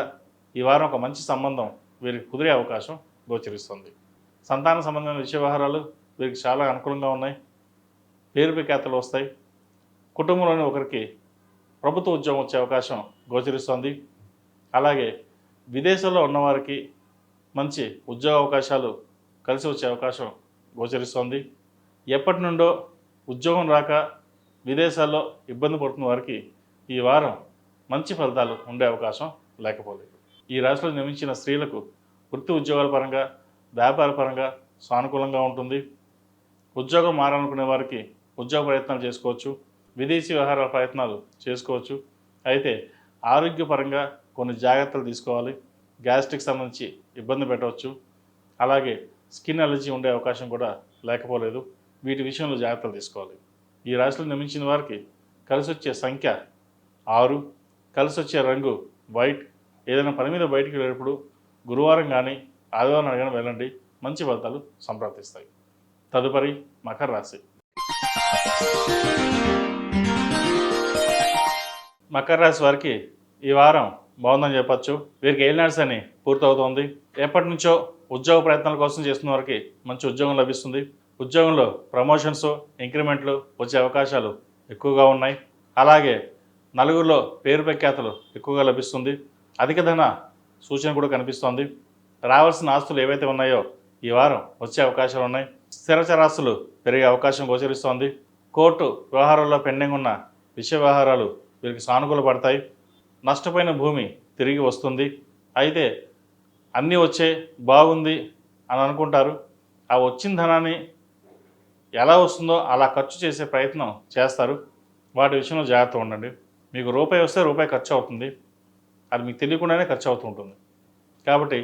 ఈ వారం ఒక మంచి సంబంధం వీరికి కుదిరే అవకాశం గోచరిస్తుంది. సంతాన సంబంధమైన విషయ వ్యవహారాలు వీరికి చాలా అనుకూలంగా ఉన్నాయి. పేరు ప్రఖ్యాతలు వస్తాయి. కుటుంబంలోని ఒకరికి ప్రభుత్వ ఉద్యోగం వచ్చే అవకాశం గోచరిస్తుంది. అలాగే విదేశాల్లో ఉన్నవారికి మంచి ఉద్యోగ అవకాశాలు కలిసి వచ్చే అవకాశం గోచరిస్తుంది. ఎప్పటి నుండో ఉద్యోగం రాక విదేశాల్లో ఇబ్బంది పడుతున్న వారికి ఈ వారం మంచి ఫలితాలు ఉండే అవకాశం లేకపోలేదు. ఈ రాశిలో జన్మించిన స్త్రీలకు వృత్తి ఉద్యోగాల పరంగా, వ్యాపార పరంగా సానుకూలంగా ఉంటుంది. ఉద్యోగం మారాలనుకునే వారికి ఉద్యోగ ప్రయత్నాలు చేసుకోవచ్చు. విదేశీ వ్యవహారాల ప్రయత్నాలు చేసుకోవచ్చు. అయితే ఆరోగ్యపరంగా కొన్ని జాగ్రత్తలు తీసుకోవాలి. గ్యాస్ట్రిక్ సంబంధించి ఇబ్బంది పెట్టవచ్చు. అలాగే స్కిన్ అలర్జీ ఉండే అవకాశం కూడా లేకపోలేదు. వీటి విషయంలో జాగ్రత్తలు తీసుకోవాలి. ఈ రాశిలో జన్మించిన వారికి కలిసి వచ్చే సంఖ్య 6, కలిసి వచ్చే రంగు వైట్. ఏదైనా పని మీద బయటికి వెళ్ళేటప్పుడు గురువారం కానీ ఆదివారం కానీ వెళ్ళండి, మంచి ఫలితాలు సంప్రాప్తిస్తాయి. తదుపరి మకర రాశి. మకర రాశి వారికి ఈ వారం బాగుందని చెప్పచ్చు. వీరికి ఏలినాడ్స్ అని పూర్తవుతోంది. ఎప్పటి నుంచో ఉద్యోగ ప్రయత్నాల కోసం చేస్తున్న వారికి మంచి ఉద్యోగం లభిస్తుంది. ఉద్యోగంలో ప్రమోషన్స్, ఇంక్రిమెంట్లు వచ్చే అవకాశాలు ఎక్కువగా ఉన్నాయి. అలాగే నలుగురిలో పేరు ప్రఖ్యాతలు ఎక్కువగా లభిస్తుంది. అధిక ధన సూచన కూడా కనిపిస్తోంది. రావాల్సిన ఆస్తులు ఏవైతే ఉన్నాయో ఈ వారం వచ్చే అవకాశాలు ఉన్నాయి. స్థిరచరాస్తులు పెరిగే అవకాశం గోచరిస్తోంది. కోర్టు వ్యవహారాల్లో పెండింగ్ ఉన్న విషయ వ్యవహారాలు వీరికి సానుకూల పడతాయి. నష్టపోయిన భూమి తిరిగి వస్తుంది. అయితే అన్నీ వచ్చే బాగుంది అని అనుకుంటారు. ఆ వచ్చిన ధనాన్ని ఎలా వస్తుందో అలా ఖర్చు చేసే ప్రయత్నం చేస్తారు. వాటి విషయంలో జాగ్రత్త ఉండండి. మీకు రూపాయి వస్తే రూపాయి ఖర్చు అవుతుంది. అది మీకు తెలియకుండానే ఖర్చు అవుతూ ఉంటుంది. కాబట్టి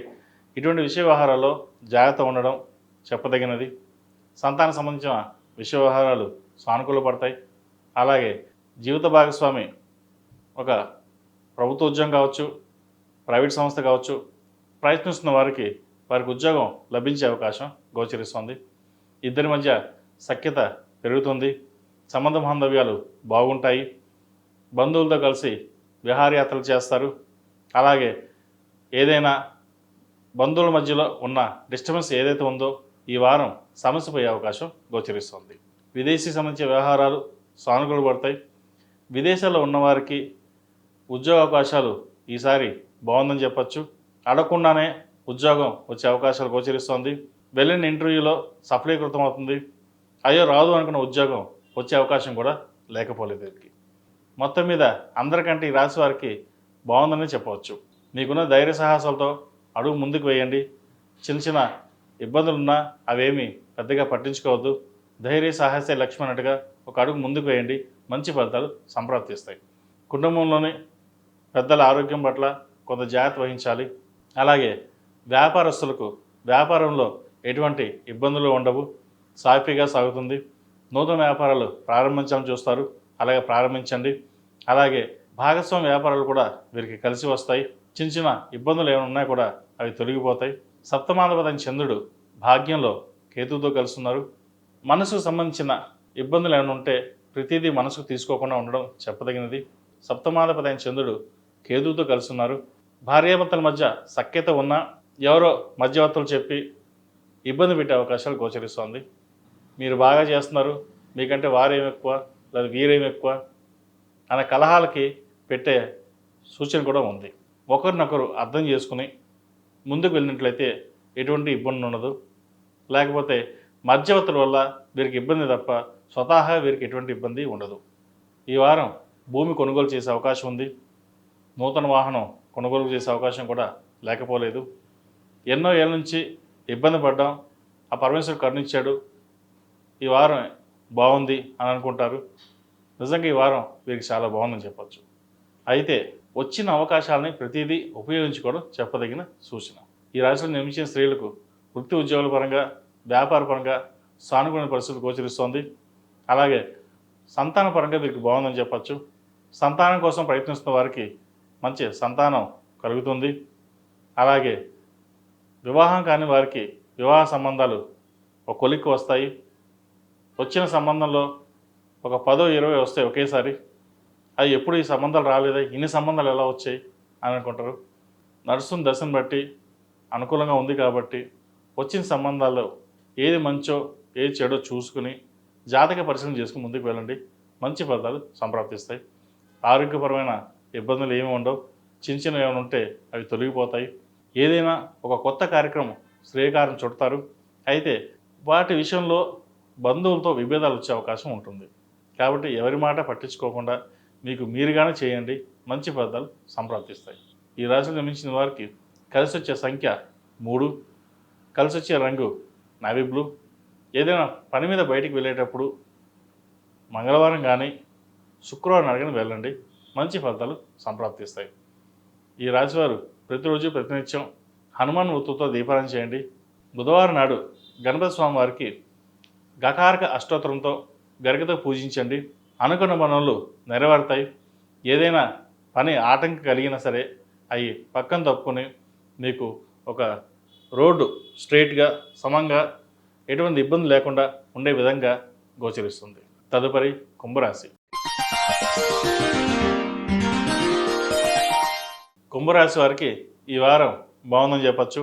ఇటువంటి విషయ వ్యవహారాల్లో జాగ్రత్త ఉండడం చెప్పదగినది. సంతాన సంబంధించిన విషయ వ్యవహారాలు సానుకూల పడతాయి. అలాగే జీవిత భాగస్వామి ఒక ప్రభుత్వ ఉద్యోగం కావచ్చు, ప్రైవేట్ సంస్థ కావచ్చు, ప్రయత్నిస్తున్న వారికి ఉద్యోగం లభించే అవకాశం గోచరిస్తుంది. ఇద్దరి మధ్య సఖ్యత పెరుగుతుంది. సంబంధ బాంధవ్యాలు బాగుంటాయి. బంధువులతో కలిసి విహారయాత్రలు చేస్తారు. అలాగే ఏదైనా బంధువుల మధ్యలో ఉన్న డిస్టర్బెన్స్ ఏదైతే ఉందో ఈ వారం సమస్య పోయే అవకాశం గోచరిస్తుంది. విదేశీ సంబంధించిన వ్యవహారాలు సానుకూల పడతాయి. విదేశాల్లో ఉన్నవారికి ఉద్యోగ అవకాశాలు ఈసారి బాగుందని చెప్పచ్చు. అడగకుండానే ఉద్యోగం వచ్చే అవకాశాలు గోచరిస్తోంది. వెళ్ళిన ఇంటర్వ్యూలో సఫలీకృతం అవుతుంది. అయ్యో రాదు అనుకున్న ఉద్యోగం వచ్చే అవకాశం కూడా లేకపోలేదు. వీరికి మొత్తం మీద అందరికంటే ఈ రాశి వారికి బాగుందని చెప్పవచ్చు. మీకున్న ధైర్య సాహసాలతో అడుగు ముందుకు వేయండి. చిన్న చిన్న ఇబ్బందులున్నా అవేమీ పెద్దగా పట్టించుకోవద్దు. ధైర్య సాహసే లక్ష్మి అన్నట్టుగా ఒక అడుగు ముందుకు వేయండి. మంచి ఫలితాలు సంప్రాప్తిస్తాయి. కుటుంబంలోని పెద్దల ఆరోగ్యం పట్ల కొంత జాగ్రత్త వహించాలి. అలాగే వ్యాపారస్తులకు వ్యాపారంలో ఎటువంటి ఇబ్బందులు ఉండవు. సాఫీగా సాగుతుంది. నూతన వ్యాపారాలు ప్రారంభించాలని చూస్తారు, అలాగే ప్రారంభించండి. అలాగే భాగస్వామ్య వ్యాపారాలు కూడా వీరికి కలిసి వస్తాయి. చిన్న చిన్న ఇబ్బందులు ఏమైనా ఉన్నా కూడా అవి తొలగిపోతాయి. సప్తమాధిపతి చంద్రుడు భాగ్యంలో కేతువుతో కలుస్తున్నారు. మనసుకు సంబంధించిన ఇబ్బందులు ఏమైనా ఉంటే ప్రతిదీ మనసుకు తీసుకోకుండా ఉండడం చెప్పదగినది. సప్తమాధిపతి చంద్రుడు కేతువుతో కలుస్తున్నారు. భార్యాభర్తల మధ్య సఖ్యత ఉన్నా ఎవరో మధ్యవర్తులు చెప్పి ఇబ్బంది పెట్టే అవకాశాలు గోచరిస్తోంది. మీరు బాగా చేస్తున్నారు, మీకంటే వారేం ఎక్కువ లేదా వీరేం ఎక్కువ అనే కలహాలకి పెట్టే సూచన కూడా ఉంది. ఒకరినొకరు అర్థం చేసుకుని ముందుకు వెళ్ళినట్లయితే ఎటువంటి ఇబ్బంది ఉండదు. లేకపోతే మధ్యవర్తుల వల్ల వీరికి ఇబ్బంది తప్ప స్వతహా వీరికి ఎటువంటి ఇబ్బంది ఉండదు. ఈ వారం భూమి కొనుగోలు చేసే అవకాశం ఉంది. నూతన వాహనం కొనుగోలు చేసే అవకాశం కూడా లేకపోలేదు. ఎన్నో ఏళ్ళ నుంచి ఇబ్బంది పడ్డాం, ఆ పరమేశ్వరుడు కరుణించాడు, ఈ వారం బాగుంది అని అనుకుంటారు. నిజంగా ఈ వారం వీరికి చాలా బాగుందని చెప్పచ్చు. అయితే వచ్చిన అవకాశాలని ప్రతిదీ ఉపయోగించుకోవడం చెప్పదగిన సూచన. ఈ రాశిలో నిర్మించిన స్త్రీలకు వృత్తి ఉద్యోగాల పరంగా, వ్యాపార పరంగా సానుకూల పరిస్థితులు గోచరిస్తోంది. అలాగే సంతానపరంగా వీరికి బాగుందని చెప్పచ్చు. సంతానం కోసం ప్రయత్నిస్తున్న వారికి మంచి సంతానం కలుగుతుంది. అలాగే వివాహం కాని వారికి వివాహ సంబంధాలు ఒక కొలిక్కి వస్తాయి. వచ్చిన సంబంధంలో ఒక 10-20 వస్తాయి ఒకేసారి. అది ఎప్పుడు ఈ సంబంధాలు రాలేదా, ఇన్ని సంబంధాలు ఎలా వచ్చాయి అని అనుకుంటారు. నడుస్తున్న దశను బట్టి అనుకూలంగా ఉంది కాబట్టి వచ్చిన సంబంధాల్లో ఏది మంచో ఏది చెడో చూసుకుని జాతక పరిశీలన చేసుకుని ముందుకు వెళ్ళండి. మంచి ఫలితాలు సంప్రాప్తిస్తాయి. ఆరోగ్యపరమైన ఇబ్బందులు ఏమి ఉండవు. చిన్న చిన్న ఏమైనా ఉంటే అవి తొలగిపోతాయి. ఏదైనా ఒక కొత్త కార్యక్రమం శ్రీకారం చుడతారు. అయితే వాటి విషయంలో బంధువులతో విభేదాలు వచ్చే అవకాశం ఉంటుంది. కాబట్టి ఎవరి మాట పట్టించుకోకుండా మీకు మీరుగానే చేయండి. మంచి ఫలితాలు సంప్రాప్తిస్తాయి. ఈ రాశిలో జన్మించిన వారికి కలిసి వచ్చే సంఖ్య 3, కలిసి వచ్చే రంగు నావీ బ్లూ. ఏదైనా పని మీద బయటికి వెళ్ళేటప్పుడు మంగళవారం కానీ శుక్రవారం నాడు కానీ వెళ్ళండి. మంచి ఫలితాలు సంప్రాప్తిస్తాయి. ఈ రాశివారు ప్రతిరోజు ప్రతినిత్యం హనుమాన్ వృత్తుతో దీపారాధన చేయండి. బుధవారం నాడు గణపతి స్వామి వారికి గకారక అష్టోత్తరంతో గరికతో పూజించండి. అనుకున్న పనులు నెరవేరుతాయి. ఏదైనా పని ఆటంకం కలిగినా సరే అవి పక్కన తప్పుకొని మీకు ఒక రోడ్డు స్ట్రైట్గా సమంగా ఎటువంటి ఇబ్బంది లేకుండా ఉండే విధంగా గోచరిస్తుంది. తదుపరి కుంభరాశి. కుంభరాశి వారికి ఈ వారం బాగుందని చెప్పచ్చు.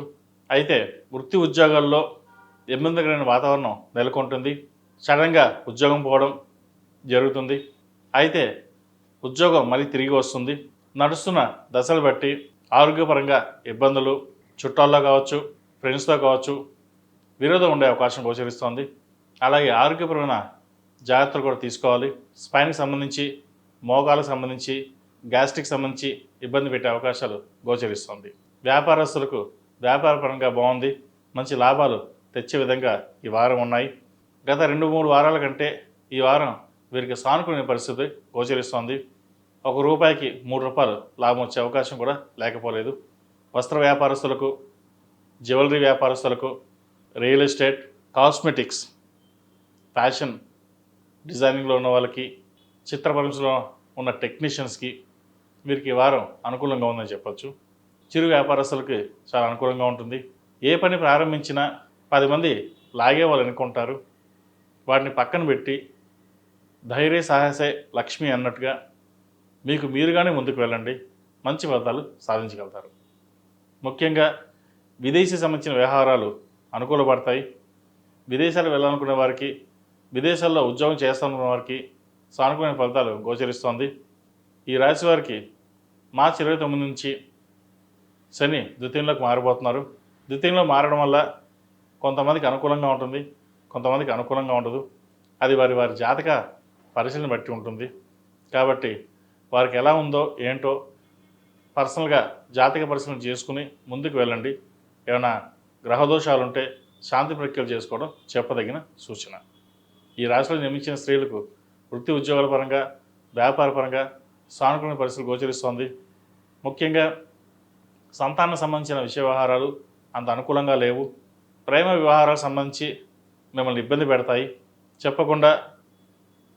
అయితే వృత్తి ఉద్యోగాల్లో ఇబ్బందికరమైన వాతావరణం నెలకొంటుంది. సడన్గా ఉద్యోగం పోవడం జరుగుతుంది. అయితే ఉద్యోగం మళ్ళీ తిరిగి వస్తుంది. నడుస్తున్న దశలు బట్టి ఆరోగ్యపరంగా ఇబ్బందులు చుట్టాల్లో కావచ్చు, ఫ్రెండ్స్తో కావచ్చు, విరోధం ఉండే అవకాశం గోచరిస్తోంది. అలాగే ఆరోగ్యపరమైన జాగ్రత్తలు కూడా తీసుకోవాలి. స్పైన్కి సంబంధించి, మోకాలకు సంబంధించి, గ్యాస్ట్రిక్ సంబంధించి ఇబ్బంది పెట్టే అవకాశాలు గోచరిస్తుంది. వ్యాపారస్తులకు వ్యాపారపరంగా బాగుంది. మంచి లాభాలు తెచ్చే విధంగా ఈ వారం ఉన్నాయి. గత 2-3 వారాల కంటే ఈ వారం వీరికి సానుకూల పరిస్థితి గోచరిస్తోంది. ₹1కి ₹3 లాభం వచ్చే అవకాశం కూడా లేకపోలేదు. వస్త్ర వ్యాపారస్తులకు, జ్యువెలరీ వ్యాపారస్తులకు, రియల్ ఎస్టేట్, కాస్మెటిక్స్, ఫ్యాషన్ డిజైనింగ్లో ఉన్న వాళ్ళకి, చిత్ర పరిశ్రమలో ఉన్న టెక్నీషియన్స్కి వీరికి ఈ వారం అనుకూలంగా ఉందని చెప్పచ్చు. చిరు వ్యాపారస్తులకి చాలా అనుకూలంగా ఉంటుంది. ఏ పని ప్రారంభించినా 10 మంది లాగే వాళ్ళు అనుకుంటారు. వాటిని పక్కన పెట్టి ధైర్య సాహసే లక్ష్మి అన్నట్టుగా మీకు మీరుగానే ముందుకు వెళ్ళండి. మంచి ఫలితాలు సాధించగలుగుతారు. ముఖ్యంగా విదేశీ సంబంధించిన వ్యవహారాలు అనుకూలపడతాయి. విదేశాలు వెళ్ళాలనుకునే వారికి, విదేశాల్లో ఉద్యోగం చేస్తానుకున్న వారికి సానుకూల ఫలితాలు గోచరిస్తోంది. ఈ రాశి వారికి మార్చి 29 నుంచి శని ద్వితీయంలోకి మారిపోతున్నారు. ద్వితీయంలో మారడం వల్ల కొంతమందికి అనుకూలంగా ఉంటుంది, కొంతమందికి అనుకూలంగా ఉండదు. అది వారి వారి జాతక పరిశీలన బట్టి ఉంటుంది. కాబట్టి వారికి ఎలా ఉందో ఏంటో పర్సనల్గా జాతక పరిశీలన చేసుకుని ముందుకు వెళ్ళండి. ఏమైనా గ్రహదోషాలు ఉంటే శాంతి ప్రక్రియలు చేసుకోవడం చెప్పదగిన సూచన. ఈ రాశిలో జన్మించిన స్త్రీలకు వృత్తి ఉద్యోగాల పరంగా, వ్యాపార పరంగా సానుకూల పరిస్థితులు గోచరిస్తోంది. ముఖ్యంగా సంతానం సంబంధించిన విషయ వ్యవహారాలు అంత అనుకూలంగా లేవు. ప్రేమ వ్యవహారాలకు సంబంధించి మిమ్మల్ని ఇబ్బంది పెడతాయి. చెప్పకుండా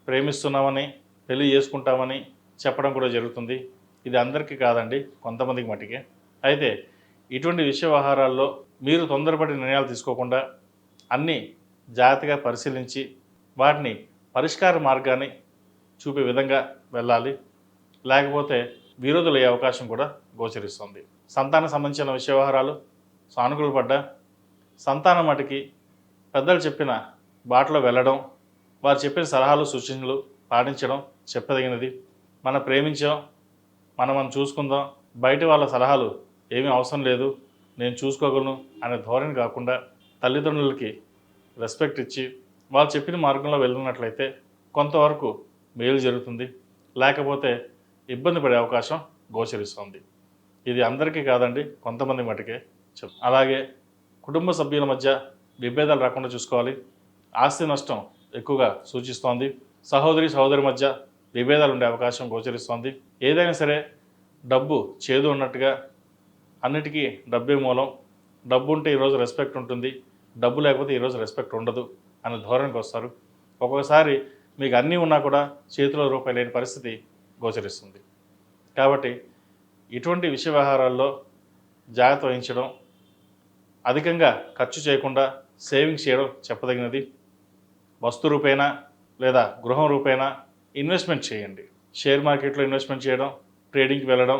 ప్రేమిస్తున్నామని, పెళ్లి చేసుకుంటామని చెప్పడం కూడా జరుగుతుంది. ఇది అందరికీ కాదండి, కొంతమందికి మట్టికే. అయితే ఇటువంటి విషయ వ్యవహారాల్లో మీరు తొందరపడి నిర్ణయాలు తీసుకోకుండా అన్నీ జాగ్రత్తగా పరిశీలించి వాటిని పరిష్కార మార్గాన్ని చూపే విధంగా వెళ్ళాలి. లేకపోతే విరోధులు అయ్యే అవకాశం కూడా గోచరిస్తుంది. సంతానం సంబంధించిన విషయ వ్యవహారాలు సానుకూలపడ్డా సంతానం మటుకి పెద్దలు చెప్పిన బాటలో వెళ్ళడం, వారు చెప్పిన సలహాలు సూచనలు పాటించడం చెప్పదగినది. మనం ప్రేమించాం, మనం చూసుకుందాం, బయట వాళ్ళ సలహాలు ఏమీ అవసరం లేదు, నేను చూసుకోగలను అనే ధోరణి కాకుండా తల్లిదండ్రులకి రెస్పెక్ట్ ఇచ్చి వాళ్ళు చెప్పిన మార్గంలో వెళ్ళినట్లయితే కొంతవరకు మేలు జరుగుతుంది. లేకపోతే ఇబ్బంది పడే అవకాశం గోచరిస్తుంది. ఇది అందరికీ కాదండి, కొంతమంది మటుకే అలాగే కుటుంబ సభ్యుల మధ్య విభేదాలు రాకుండా చూసుకోవాలి. ఆస్తి నష్టం ఎక్కువగా సూచిస్తోంది. సహోదరి మధ్య విభేదాలు ఉండే అవకాశం గోచరిస్తోంది. ఏదైనా సరే డబ్బు చేదు ఉన్నట్టుగా, అన్నిటికీ డబ్బే మూలం, డబ్బు ఉంటే ఈరోజు రెస్పెక్ట్ ఉంటుంది, డబ్బు లేకపోతే ఈరోజు రెస్పెక్ట్ ఉండదు అనే ధోరణికి వస్తారు. ఒక్కొక్కసారి మీకు అన్నీ ఉన్నా కూడా చేతిలో రూపాయి లేని పరిస్థితి గోచరిస్తుంది. కాబట్టి ఇటువంటి విషయ వ్యవహారాల్లో జాగ్రత్త వహించడం, అధికంగా ఖర్చు చేయకుండా సేవింగ్స్ చేయడం చెప్పదగినది. వస్తు రూపేణా లేదా గృహం రూపేణా ఇన్వెస్ట్మెంట్ చేయండి. షేర్ మార్కెట్లో ఇన్వెస్ట్మెంట్ చేయడం, ట్రేడింగ్కి వెళ్ళడం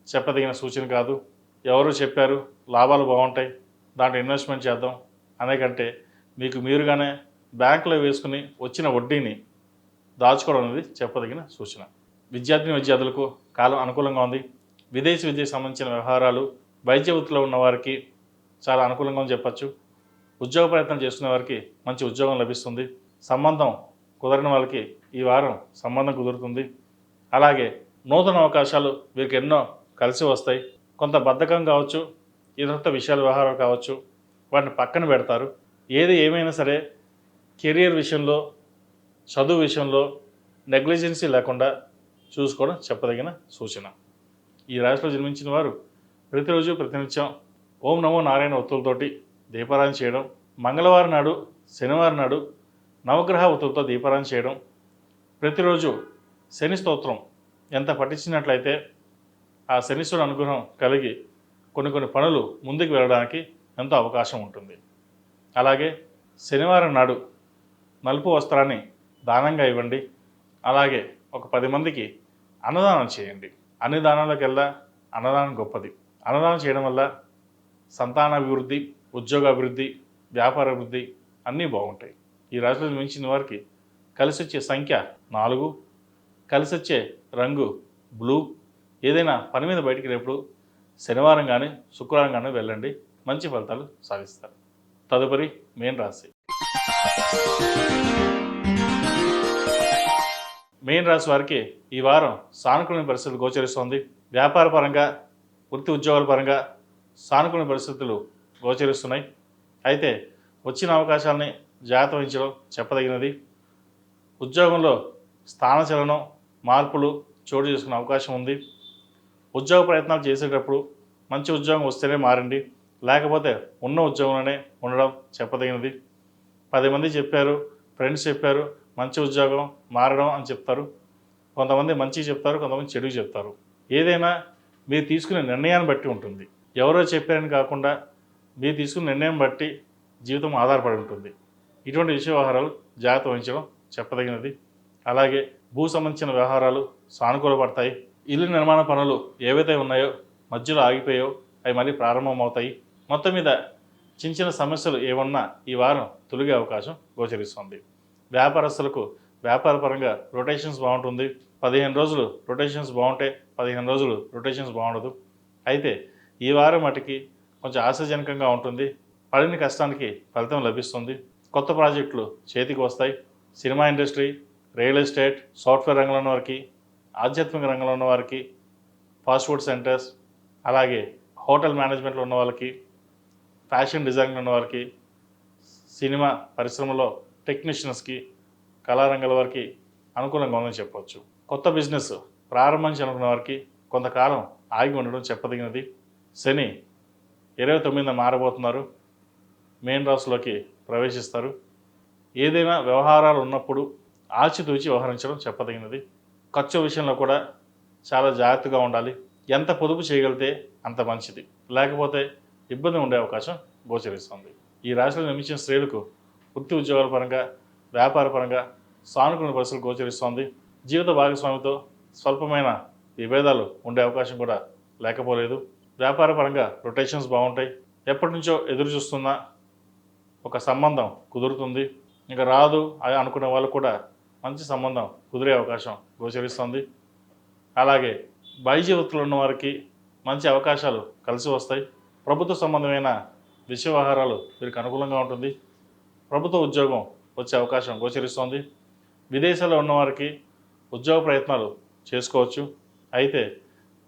చెప్పదగిన సూచన కాదు. ఎవరు చెప్పారు లాభాలు బాగుంటాయి దాంట్లో ఇన్వెస్ట్మెంట్ చేద్దాం అనే కంటే మీకు మీరుగానే బ్యాంకులో వేసుకుని వచ్చిన వడ్డీని దాచుకోవడం అనేది చెప్పదగిన సూచన. విద్యార్థులకు కాలం అనుకూలంగా ఉంది. విదేశీ విద్యకు సంబంధించిన వ్యవహారాలు, వైద్య వృత్తిలో ఉన్న వారికి చాలా అనుకూలంగా అని చెప్పచ్చు. ఉద్యోగ ప్రయత్నం చేస్తున్న వారికి మంచి ఉద్యోగం లభిస్తుంది. సంబంధం కుదరని వాళ్ళకి ఈ వారం సంబంధం కుదురుతుంది. అలాగే నూతన అవకాశాలు వీరికి ఎన్నో కలిసి వస్తాయి. కొంత బద్ధకం కావచ్చు, ఇతరత్ర విషయాల వ్యవహారాలు కావచ్చు, వాటిని పక్కన పెడతారు. ఏది ఏమైనా సరే కెరియర్ విషయంలో, చదువు విషయంలో నెగ్లిజెన్సీ లేకుండా చూసుకోవడం చెప్పదగిన సూచన. ఈ రాశిలో జన్మించిన వారు ప్రతిరోజు ప్రతినిత్యం ఓం నమో నారాయణ ఒత్తులతోటి దీపారాధన చేయడం, మంగళవారం నాడు, శనివారం నాడు నవగ్రహ ఒత్తులతో దీపారాధన చేయడం, ప్రతిరోజు శని స్తోత్రం ఎంత పఠించినట్లయితే ఆ శనీశ్వరుడు అనుగ్రహం కలిగి కొన్ని పనులు ముందుకు వెళ్ళడానికి ఎంతో అవకాశం ఉంటుంది. అలాగే శనివారం నాడు నలుపు వస్త్రాన్ని దానంగా ఇవ్వండి. అలాగే ఒక 10 మందికి అన్నదానం చేయండి. అన్ని దానాలకెల్లా అన్నదానం గొప్పది. అన్నదానం చేయడం వల్ల సంతానాభివృద్ధి, ఉద్యోగాభివృద్ధి, వ్యాపార అభివృద్ధి అన్నీ బాగుంటాయి. ఈ రాశిలో జన్మించిన వారికి కలిసి వచ్చే సంఖ్య 4, కలిసి వచ్చే రంగు బ్లూ. ఏదైనా పని మీద బయటికి రేపు శనివారం కానీ శుక్రవారం కానీ వెళ్ళండి, మంచి ఫలితాలు సాధిస్తారు. తదుపరి మేన్ రాశి. మేన్ రాశి వారికి ఈ వారం సానుకూల పరిస్థితులు గోచరిస్తోంది. వ్యాపార పరంగా, వృత్తి ఉద్యోగాల పరంగా సానుకూల పరిస్థితులు గోచరిస్తున్నాయి. అయితే వచ్చిన అవకాశాలని జాగ్రత్త వహించడం చెప్పదగినది. ఉద్యోగంలో స్థానచలనం, మార్పులు చోటు చేసుకునే అవకాశం ఉంది. ఉద్యోగ ప్రయత్నాలు చేసేటప్పుడు మంచి ఉద్యోగం వస్తేనే మారండి, లేకపోతే ఉన్న ఉద్యోగంలోనే ఉండడం చెప్పదగినది. 10 మంది చెప్పారు, ఫ్రెండ్స్ చెప్పారు మంచి ఉద్యోగం మారడం అని చెప్తారు. కొంతమంది మంచి చెప్తారు, కొంతమంది చెడుకు చెప్తారు. ఏదైనా మీరు తీసుకునే నిర్ణయాన్ని బట్టి ఉంటుంది. ఎవరో చెప్పారని కాకుండా మీరు తీసుకునే నిర్ణయం బట్టి జీవితం ఆధారపడి ఉంటుంది. ఇటువంటి విషయ వ్యవహారాలు జాగ్రత్త వహించడం చెప్పదగినది. అలాగే భూ సంబంధించిన వ్యవహారాలు సానుకూలపడతాయి. ఇల్లు నిర్మాణ పనులు ఏవైతే ఉన్నాయో మధ్యలో ఆగిపోయాయో అవి మళ్ళీ ప్రారంభమవుతాయి. మొత్తం మీద చిన్న సమస్యలు ఏమన్నా ఈ వారం తొలగే అవకాశం గోచరిస్తుంది. వ్యాపారస్తులకు వ్యాపార పరంగా రొటేషన్స్ బాగుంటుంది. 15 రోజులు రొటేషన్స్ బాగుంటాయి, 15 రోజులు రొటేషన్స్ బాగుండదు. అయితే ఈ వారం మటుకి కొంచెం ఆశాజనకంగా ఉంటుంది. పడిన కష్టానికి ఫలితం లభిస్తుంది. కొత్త ప్రాజెక్టులు చేతికి వస్తాయి. Cinema industry, real estate, software రంగంలో ఉన్న వారికి, ఆధ్యాత్మిక రంగంలో ఉన్న వారికి, ఫాస్ట్ ఫుడ్ సెంటర్స్, అలాగే హోటల్ మేనేజ్మెంట్లో ఉన్న వాళ్ళకి, ఫ్యాషన్ డిజైన్లో ఉన్న వారికి, సినిమా పరిశ్రమలో టెక్నీషియన్స్కి, కళారంగాల వారికి అనుకూలంగా ఉందని చెప్పవచ్చు. కొత్త బిజినెస్ ప్రారంభించాలనుకున్న వారికి కొంతకాలం ఆగి ఉండడం చెప్పదగినది. శని 29న మారబోతున్నారు, మేన్ రాశిలోకి ప్రవేశిస్తారు. ఏదైనా వ్యవహారాలు ఉన్నప్పుడు ఆచితూచి వ్యవహరించడం చెప్పదగినది. ఖర్చు విషయంలో కూడా చాలా జాగ్రత్తగా ఉండాలి. ఎంత పొదుపు చేయగలిగితే అంత మంచిది, లేకపోతే ఇబ్బంది ఉండే అవకాశం గోచరిస్తుంది. ఈ రాశిలో జన్మించిన స్త్రీలకు వృత్తి ఉద్యోగాల పరంగా, వ్యాపార పరంగా సానుకూల పరిస్థితులు గోచరిస్తోంది. జీవిత భాగస్వామితో స్వల్పమైన విభేదాలు ఉండే అవకాశం కూడా లేకపోలేదు. వ్యాపార పరంగా రొటేషన్స్ బాగుంటాయి. ఎప్పటి నుంచో ఎదురు చూస్తున్న ఒక సంబంధం కుదురుతుంది. ఇంకా రాదు అని అనుకునే వాళ్ళు కూడా మంచి సంబంధం కుదిరే అవకాశం గోచరిస్తుంది. అలాగే వైద్య వృత్తిలో ఉన్న వారికి మంచి అవకాశాలు కలిసి వస్తాయి. ప్రభుత్వ సంబంధమైన విషయ వ్యవహారాలు వీరికి అనుకూలంగా ఉంటుంది. ప్రభుత్వ ఉద్యోగం వచ్చే అవకాశం గోచరిస్తోంది. విదేశాల్లో ఉన్నవారికి ఉద్యోగ ప్రయత్నాలు చేసుకోవచ్చు. అయితే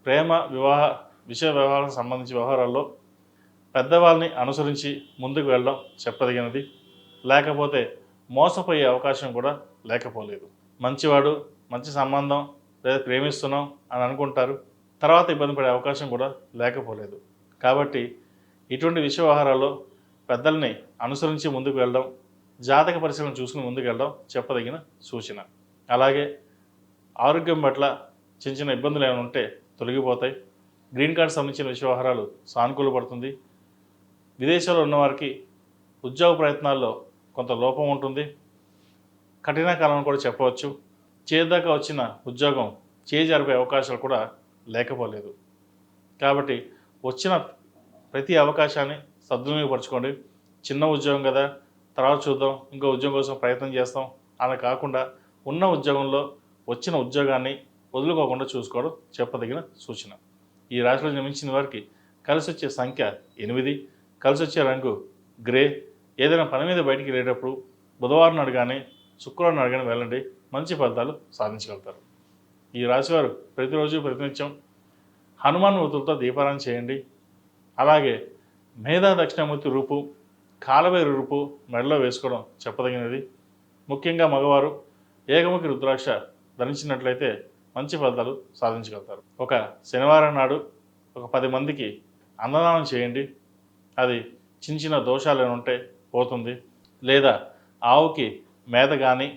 ప్రేమ, వివాహ విషయ వ్యవహారాలకు సంబంధించిన వ్యవహారాల్లో పెద్దవాళ్ళని అనుసరించి ముందుకు వెళ్ళడం చెప్పదగినది, లేకపోతే మోసపోయే అవకాశం కూడా లేకపోలేదు. మంచివాడు, మంచి సంబంధం లేదా ప్రేమిస్తున్నాం అని అనుకుంటారు, తర్వాత ఇబ్బంది పడే అవకాశం కూడా లేకపోలేదు. కాబట్టి ఇటువంటి విషయ వ్యవహారాల్లో పెద్దల్ని అనుసరించి ముందుకు వెళ్ళడం, జాతక పరిశీలన చూసుకుని ముందుకెళ్ళడం చెప్పదగిన సూచన. అలాగే ఆరోగ్యం పట్ల చిన్న చిన్న ఇబ్బందులు ఏమైనా ఉంటే తొలగిపోతాయి. గ్రీన్ కార్డ్ సంబంధించిన వ్యవహారాలు సానుకూలపడుతుంది. విదేశాల్లో ఉన్నవారికి ఉద్యోగ ప్రయత్నాల్లో కొంత లోపం ఉంటుంది. కఠిన కాలం కూడా చెప్పవచ్చు. చేదాకా వచ్చిన ఉద్యోగం చేజారిపోయే అవకాశాలు కూడా లేకపోలేదు. కాబట్టి వచ్చిన ప్రతి అవకాశాన్ని సద్వినియోగపరచుకోండి. చిన్న ఉద్యోగం కదా, తర్వాత చూద్దాం, ఇంకో ఉద్యోగం కోసం ప్రయత్నం చేస్తాం అలా కాకుండా ఉన్న ఉద్యోగంలో వచ్చిన ఉద్యోగాన్ని వదులుకోకుండా చూసుకోవడం చెప్పదగిన సూచన. ఈ రాశిలో జన్మించిన వారికి కలిసి వచ్చే సంఖ్య 8, కలిసి వచ్చే రంగు గ్రే. ఏదైనా పని మీద బయటికి వెళ్ళేటప్పుడు బుధవారం నాడు కానీ శుక్రవారం నాడు కానీ వెళ్ళండి, మంచి ఫలితాలు సాధించగలుగుతారు. ఈ రాశివారు ప్రతిరోజు ప్రతినిత్యం హనుమాన్ మూర్తులతో దీపారాధన చేయండి. అలాగే మేధా దక్షిణామూర్తి రూపు, కాలభైరవ రూపు మెడలో వేసుకోవడం చెప్పదగినది. ముఖ్యంగా మగవారు ఏకముఖి రుద్రాక్ష ధరించినట్లయితే మంచి ఫలితాలు సాధించగలుగుతారు. ఒక శనివారం నాడు ఒక 10 మందికి అన్నదానం చేయండి. అది చిన్న చిన్న దోషాలు ఏమైనా ఉంటే పోతుంది. లేదా ఆవుకి మేత కానీ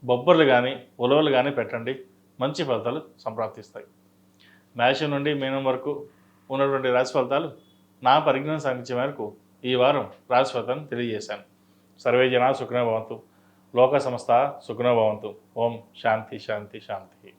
బొబ్బర్లు కానీ ఉలవలు కానీ పెట్టండి, మంచి ఫలితాలు సంప్రాప్తిస్తాయి. మేషం నుండి మీనం వరకు ఉన్నటువంటి రాశి ఫలితాలు నా పరిజ్ఞానం సాధించే మేరకు ఈ వారం రాశి ఫలితాన్ని తెలియజేశాను. సర్వే జనా సుఖినో భవంతు, లోక సమస్త సుఖినో భవంతు. ఓం శాంతి శాంతి శాంతి.